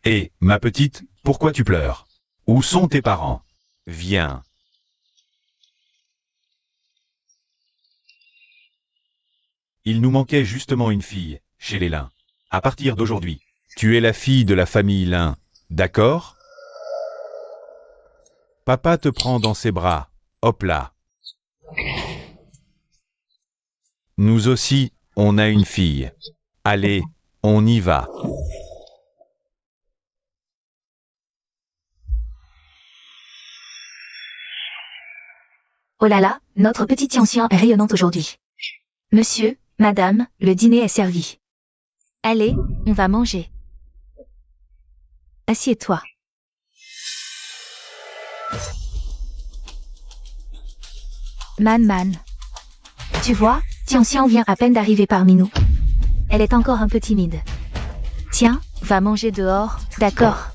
Hé, ma petite, pourquoi tu pleures? Où sont tes parents? Viens. Il nous manquait justement une fille, chez les Lins. À partir d'aujourd'hui, tu es la fille de la famille Lin, d'accord? Papa te prend dans ses bras, hop là. Nous aussi, on a une fille. Allez, on y va. Oh là là, notre petit Tian-Tian est rayonnante aujourd'hui. Monsieur, madame, le dîner est servi. Allez, on va manger. Assieds-toi. Man. Tu vois, Tian-Tian vient à peine d'arriver parmi nous. Elle est encore un peu timide. Tiens, va manger dehors, d'accord?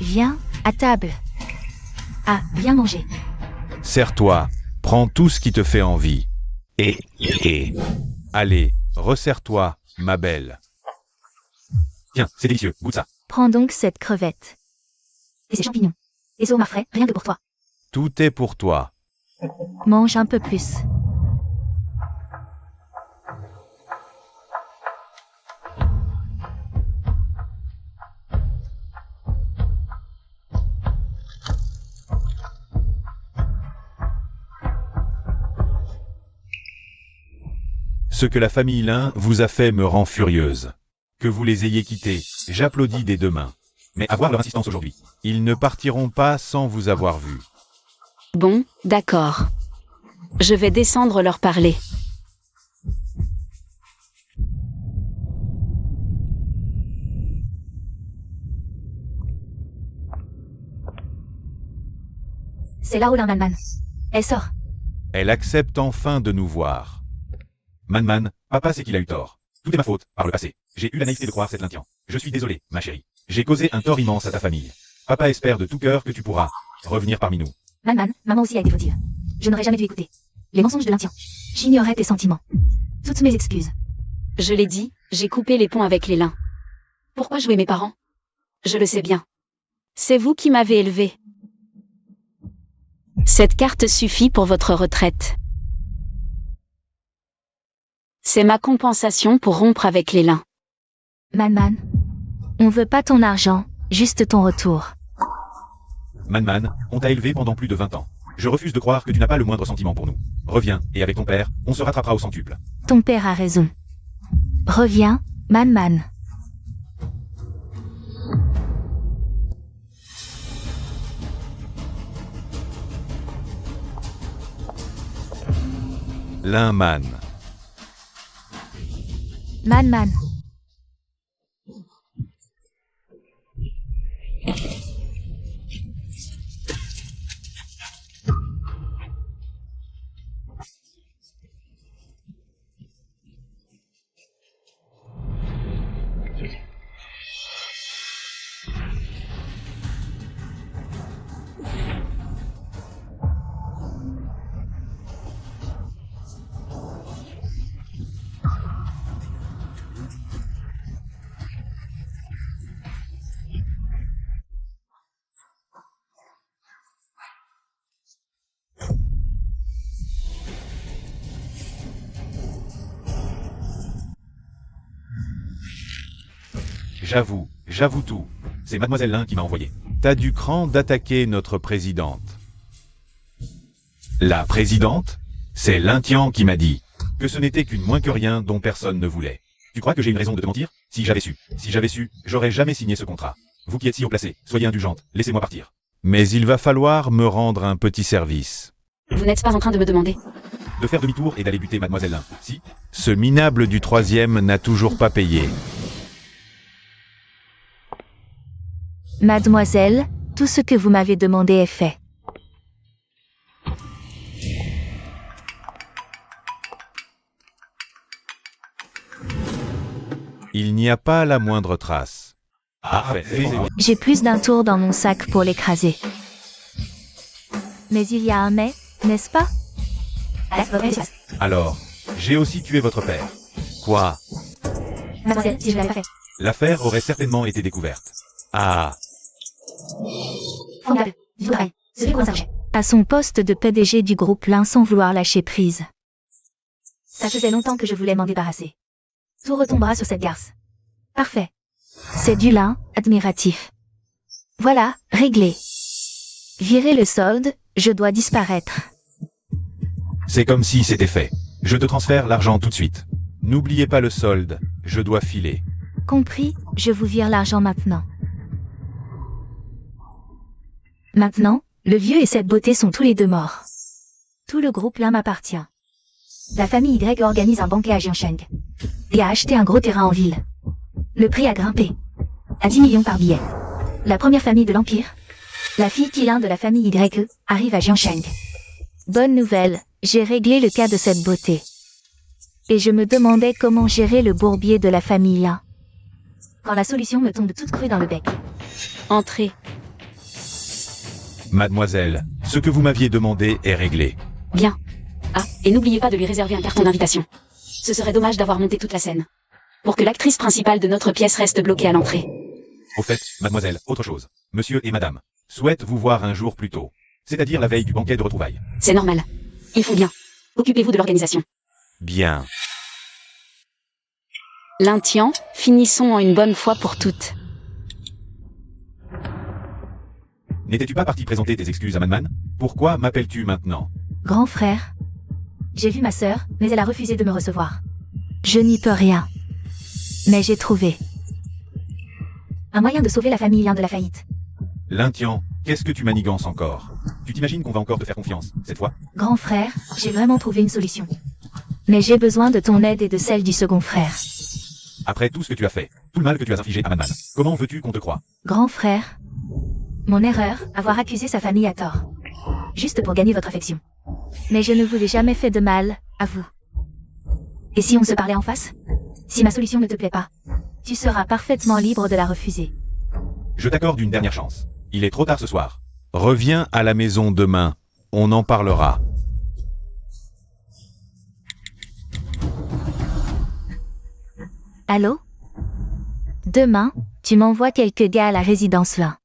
Viens, à table. Ah, viens manger. Serre-toi, prends tout ce qui te fait envie. Et. Allez, resserre-toi, ma belle. Tiens, c'est délicieux, goûte ça. Prends donc cette crevette. Et ces champignons. Et ce homard frais, rien que pour toi. Tout est pour toi. Mange un peu plus. Ce que la famille Lin vous a fait me rend furieuse. Que vous les ayez quittés, j'applaudis des deux mains. Mais à voir leur insistance aujourd'hui. Ils ne partiront pas sans vous avoir vu. Bon, d'accord. Je vais descendre leur parler. C'est là-haut Man. Elle sort. Elle accepte enfin de nous voir. Man, papa sait qu'il a eu tort. Tout est ma faute, par le passé. J'ai eu la naïveté de croire cette Lintian. Je suis désolé, ma chérie. J'ai causé un tort immense à ta famille. Papa espère de tout cœur que tu pourras revenir parmi nous. Man, maman aussi a été fautive. Je n'aurais jamais dû écouter les mensonges de l'Indien. J'ignorais tes sentiments. Toutes mes excuses. Je l'ai dit, j'ai coupé les ponts avec les Lins. Pourquoi jouer mes parents? Je le sais bien. C'est vous qui m'avez élevé. Cette carte suffit pour votre retraite. C'est ma compensation pour rompre avec les Lins. Man. On veut pas ton argent, juste ton retour. Man, on t'a élevé pendant plus de 20 ans. Je refuse de croire que tu n'as pas le moindre sentiment pour nous. Reviens, et avec ton père, on se rattrapera au centuple. Ton père a raison. Reviens, Man. Lin Man. Man. J'avoue tout. C'est Mademoiselle Lin qui m'a envoyé. T'as du cran d'attaquer notre présidente. La présidente? C'est Lin Tian qui m'a dit que ce n'était qu'une moins que rien dont personne ne voulait. Tu crois que j'ai une raison de te mentir? Si j'avais su, j'aurais jamais signé ce contrat. Vous qui êtes si haut placé, soyez indulgente, laissez-moi partir. Mais il va falloir me rendre un petit service. Vous n'êtes pas en train de me demander? De faire demi-tour et d'aller buter Mademoiselle Lin, si? Ce minable du 3e n'a toujours pas payé. Mademoiselle, tout ce que vous m'avez demandé est fait. Il n'y a pas la moindre trace. J'ai plus d'un tour dans mon sac pour l'écraser. Mais il y a un mais, n'est-ce pas? Alors, j'ai aussi tué votre père. Quoi? Mademoiselle, si je l'avais pas fait. L'affaire aurait certainement été découverte. Ah, Formidable. Je voudrais. Celui qu'on s'arrachait. À son poste de PDG du groupe Lin sans vouloir lâcher prise. Ça faisait longtemps que je voulais m'en débarrasser. Tout retombera sur cette garce. Parfait. C'est du Lin, admiratif. Voilà, réglé. Virez le solde, je dois disparaître. c'est comme si c'était fait. Je te transfère l'argent tout de suite. N'oubliez pas le solde, je dois filer. Compris, je vous vire l'argent maintenant. Maintenant, le vieux et cette beauté sont tous les deux morts. Tout le groupe Lin m'appartient. La famille Y organise un banquet à Jiansheng. Et a acheté un gros terrain en ville. Le prix a grimpé. À 10 millions par billet. La première famille de l'Empire, la fille Qilin de la famille Y, arrive à Jiansheng. Bonne nouvelle, j'ai réglé le cas de cette beauté. Et je me demandais comment gérer le bourbier de la famille Lin. Quand la solution me tombe toute crue dans le bec. Entrez. Mademoiselle, ce que vous m'aviez demandé est réglé. Bien. Ah, et n'oubliez pas de lui réserver un carton d'invitation. Ce serait dommage d'avoir monté toute la scène. Pour que l'actrice principale de notre pièce reste bloquée à l'entrée. Au fait, mademoiselle, autre chose. Monsieur et madame souhaitent vous voir un jour plus tôt. C'est-à-dire la veille du banquet de retrouvailles. C'est normal. Ils font bien. Occupez-vous de l'organisation. Bien. Lin Tian, finissons en une bonne fois pour toutes. N'étais-tu pas parti présenter tes excuses à Manman? Pourquoi m'appelles-tu maintenant? Grand frère, J'ai vu ma sœur, mais elle a refusé de me recevoir. je n'y peux rien. Mais j'ai trouvé. Un moyen de sauver la famille Lin de la faillite. Lin Tian, qu'est-ce que tu manigances encore? Tu t'imagines qu'on va encore te faire confiance, cette fois? Grand frère, j'ai vraiment trouvé une solution. Mais j'ai besoin de ton aide et de celle du second frère. Après tout ce que tu as fait, tout le mal que tu as infligé à Manman, comment veux-tu qu'on te croie? Grand frère, Mon erreur, avoir accusé sa famille à tort. Juste pour gagner votre affection. mais je ne vous ai jamais fait de mal, à vous. Et si on se parlait en face? Si ma solution ne te plaît pas, Tu seras parfaitement libre de la refuser. Je t'accorde une dernière chance. Il est trop tard ce soir. Reviens à la maison demain. On en parlera. Allô? Demain, tu m'envoies quelques gars à la résidence Lin.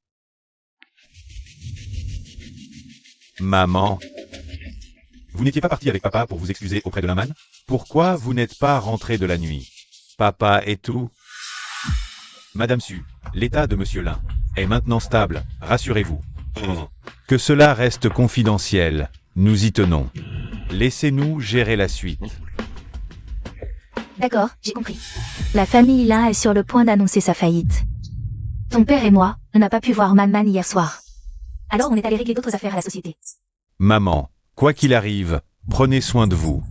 Maman. Vous n'étiez pas parti avec papa pour vous excuser auprès de Laman? Pourquoi vous n'êtes pas rentré de la nuit? Papa et tout? Madame Su, l'état de Monsieur Lin est maintenant stable, rassurez-vous. Que cela reste confidentiel, nous y tenons. Laissez-nous gérer la suite. d'accord, j'ai compris. La famille Lin est sur le point d'annoncer sa faillite. Ton père et moi, on n'a pas pu voir Man hier soir. Alors on est allé régler d'autres affaires à la société. Maman, quoi qu'il arrive, prenez soin de vous.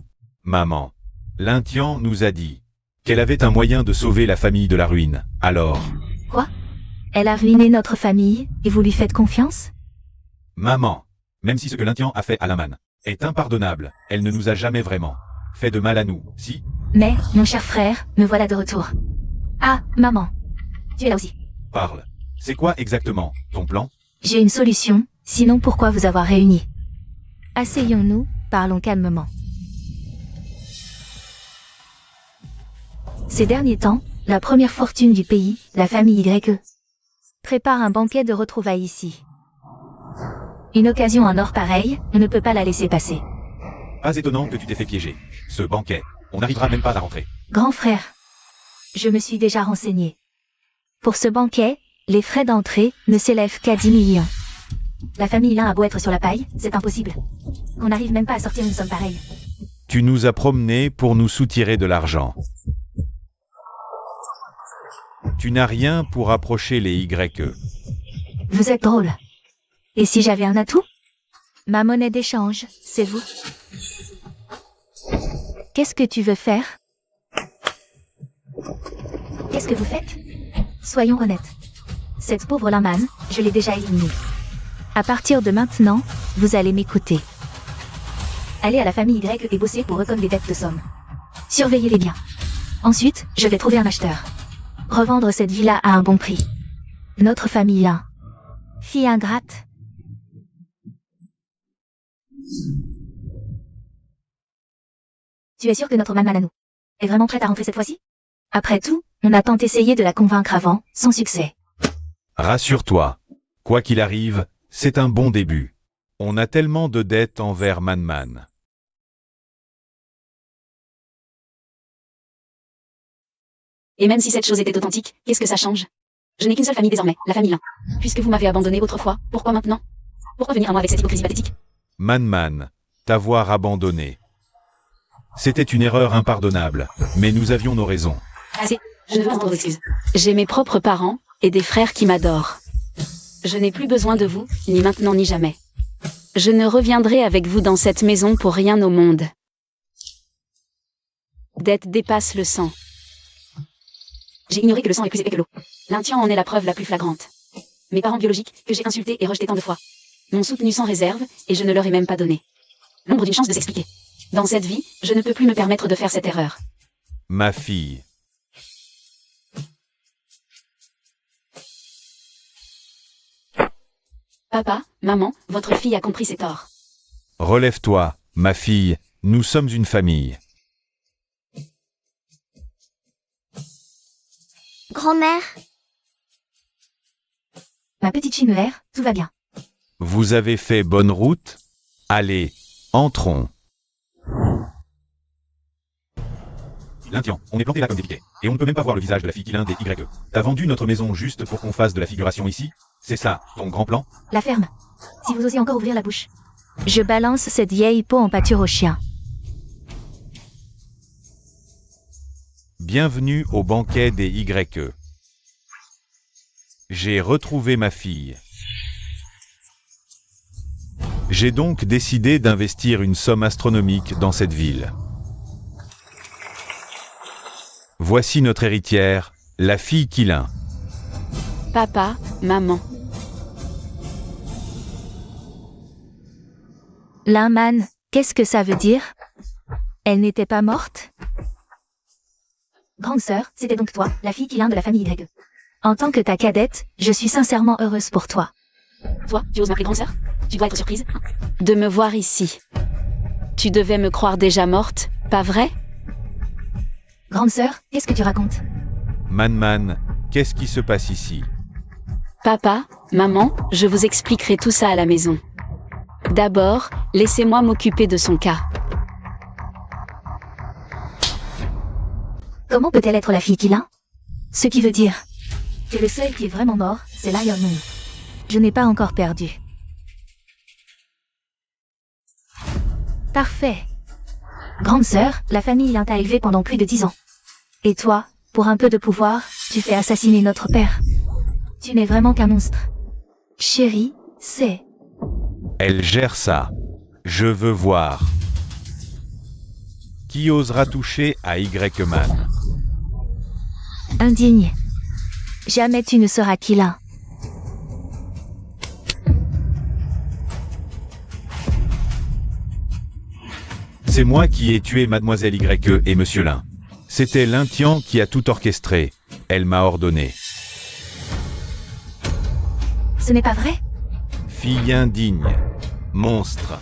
Maman. L'Intian nous a dit qu'elle avait un moyen de sauver la famille de la ruine. Alors, Quoi? Elle a ruiné notre famille, et vous lui faites confiance? maman, même si ce que l'Intian a fait à Laman est impardonnable, elle ne nous a jamais vraiment fait de mal à nous, si? Mais, mon cher frère, me voilà de retour. Ah, maman. Tu es là aussi. Parle. C'est quoi exactement ton plan? J'ai une solution, sinon pourquoi vous avoir réunis? Asseyons-nous, parlons calmement. Ces derniers temps, la première fortune du pays, la famille YE, prépare un banquet de retrouvailles ici. Une occasion en or pareille, on ne peut pas la laisser passer. Pas étonnant que tu t'aies fait piéger. Ce banquet, on n'arrivera même pas à la rentrer. Grand frère, je me suis déjà renseigné. Pour ce banquet, les frais d'entrée ne s'élèvent qu'à 10 millions. La famille Lin a beau être sur la paille, c'est impossible. On n'arrive même pas à sortir une somme pareille. Tu nous as promenés pour nous soutirer de l'argent. Tu n'as rien pour approcher les YE. Vous êtes drôle. Et si j'avais un atout? Ma monnaie d'échange, c'est vous. Qu'est-ce que tu veux faire? Qu'est-ce que vous faites? Soyons honnêtes. Cette pauvre Laman, je l'ai déjà éliminée. À partir de maintenant, vous allez m'écouter. Allez à la famille Y et bosser pour eux comme des bêtes de somme. Surveillez-les bien. Ensuite, je vais trouver un acheteur. Revendre cette villa à un bon prix. Notre famille Lin. Fille ingrate. Tu es sûr que notre maman à nous est vraiment prête à rentrer cette fois-ci? Après tout, on a tant essayé de la convaincre avant, sans succès. Rassure-toi. Quoi qu'il arrive, c'est un bon début. On a tellement de dettes envers Manman. Et même si cette chose était authentique, qu'est-ce que ça change? Je n'ai qu'une seule famille désormais, la famille Lin. Puisque vous m'avez abandonné autrefois, pourquoi maintenant? Pourquoi venir à moi avec cette hypocrisie pathétique? Manman, t'avoir abandonné. C'était une erreur impardonnable, mais nous avions nos raisons. Assez, je ne veux pas entendre d'excuses. J'ai mes propres parents, et des frères qui m'adorent. Je n'ai plus besoin de vous, ni maintenant ni jamais. Je ne reviendrai avec vous dans cette maison pour rien au monde. Dette dépasse le sang. J'ai ignoré que le sang est plus épais que l'eau. L'Intian en est la preuve la plus flagrante. Mes parents biologiques, que j'ai insultés et rejetés tant de fois, m'ont soutenu sans réserve, et je ne leur ai même pas donné l'ombre d'une chance de s'expliquer. Dans cette vie, je ne peux plus me permettre de faire cette erreur. Ma fille. Papa, maman, votre fille a compris ses torts. Relève-toi, ma fille, nous sommes une famille. Grand-mère, Ma petite chimère, tout va bien. Vous avez fait bonne route? Allez, entrons. L'Intian, on est planté là comme des piquets, et on ne peut même pas voir le visage de la fille Kilin des YE. T'as vendu notre maison juste pour qu'on fasse de la figuration ici? C'est ça, ton grand plan? La ferme. Si vous osez encore ouvrir la bouche. Je balance cette vieille peau en pâture aux chiens. Bienvenue au banquet des YE. J'ai retrouvé ma fille. J'ai donc décidé d'investir une somme astronomique dans cette ville. Voici notre héritière, la fille Kilin. Papa, maman. Laman, qu'est-ce que ça veut dire? Elle n'était pas morte? Grande sœur, c'était donc toi, la fille Kilin de la famille Y. En tant que ta cadette, je suis sincèrement heureuse pour toi. Toi, tu oses m'appeler grande sœur? Tu dois être surprise. De me voir ici. Tu devais me croire déjà morte, pas vrai? Grande sœur, qu'est-ce que tu racontes? Manman, qu'est-ce qui se passe ici? Papa, maman, je vous expliquerai tout ça à la maison. D'abord, laissez-moi m'occuper de son cas. Comment peut-elle être la fille Kilin? Ce qui veut dire que le seul qui est vraiment mort, c'est Lion Moon. Je n'ai pas encore perdu. Parfait. Grande sœur, la famille Lin t'a élevée pendant plus de 10 ans. Et toi, pour un peu de pouvoir, tu fais assassiner notre père. Tu n'es vraiment qu'un monstre. Chérie, c'est... Elle gère ça. Je veux voir. Qui osera toucher à Y-Man? Indigne. Jamais tu ne seras Killin. C'est moi qui ai tué Mademoiselle YE et Monsieur Lin. C'était Lintian qui a tout orchestré. Elle m'a ordonné. Ce n'est pas vrai? Fille indigne. Monstre.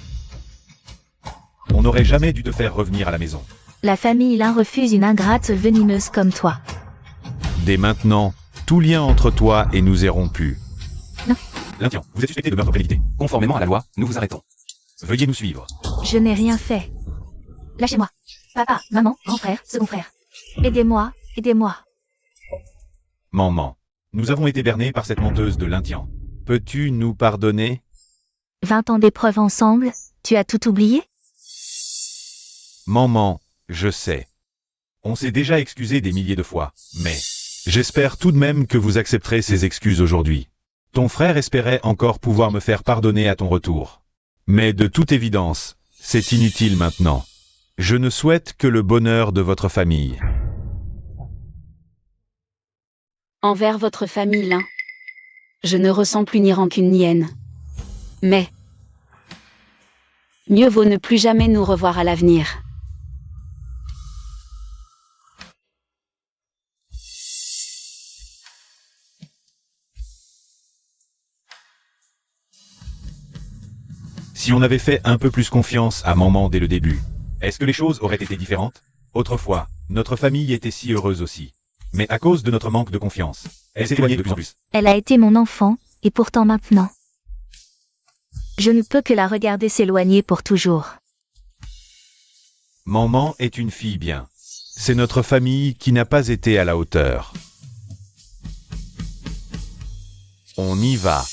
On n'aurait jamais dû te faire revenir à la maison. La famille Lin refuse une ingrate venimeuse comme toi. Dès maintenant, tout lien entre toi et nous est rompu. Non. Lintian, vous êtes suspecté de meurtre prémédité. Conformément à la loi, nous vous arrêtons. Veuillez nous suivre. Je n'ai rien fait. Lâchez-moi. Papa, maman, grand frère, second frère. Aidez-moi, aidez-moi. Maman. Nous avons été bernés par cette menteuse de Lintian. Peux-tu nous pardonner? 20 ans d'épreuves ensemble, tu as tout oublié? Maman, je sais. On s'est déjà excusé des milliers de fois, mais j'espère tout de même que vous accepterez ces excuses aujourd'hui. Ton frère espérait encore pouvoir me faire pardonner à ton retour. Mais de toute évidence, c'est inutile maintenant. Je ne souhaite que le bonheur de votre famille. Envers votre famille Lin, je ne ressens plus ni rancune ni haine. Mais mieux vaut ne plus jamais nous revoir à l'avenir. Si on avait fait un peu plus confiance à maman dès le début, est-ce que les choses auraient été différentes? Autrefois, notre famille était si heureuse aussi. Mais à cause de notre manque de confiance, elle s'est éloignée de plus en plus. Elle a été mon enfant, et pourtant maintenant. Je ne peux que la regarder s'éloigner pour toujours. Maman est une fille bien. C'est notre famille qui n'a pas été à la hauteur. On y va.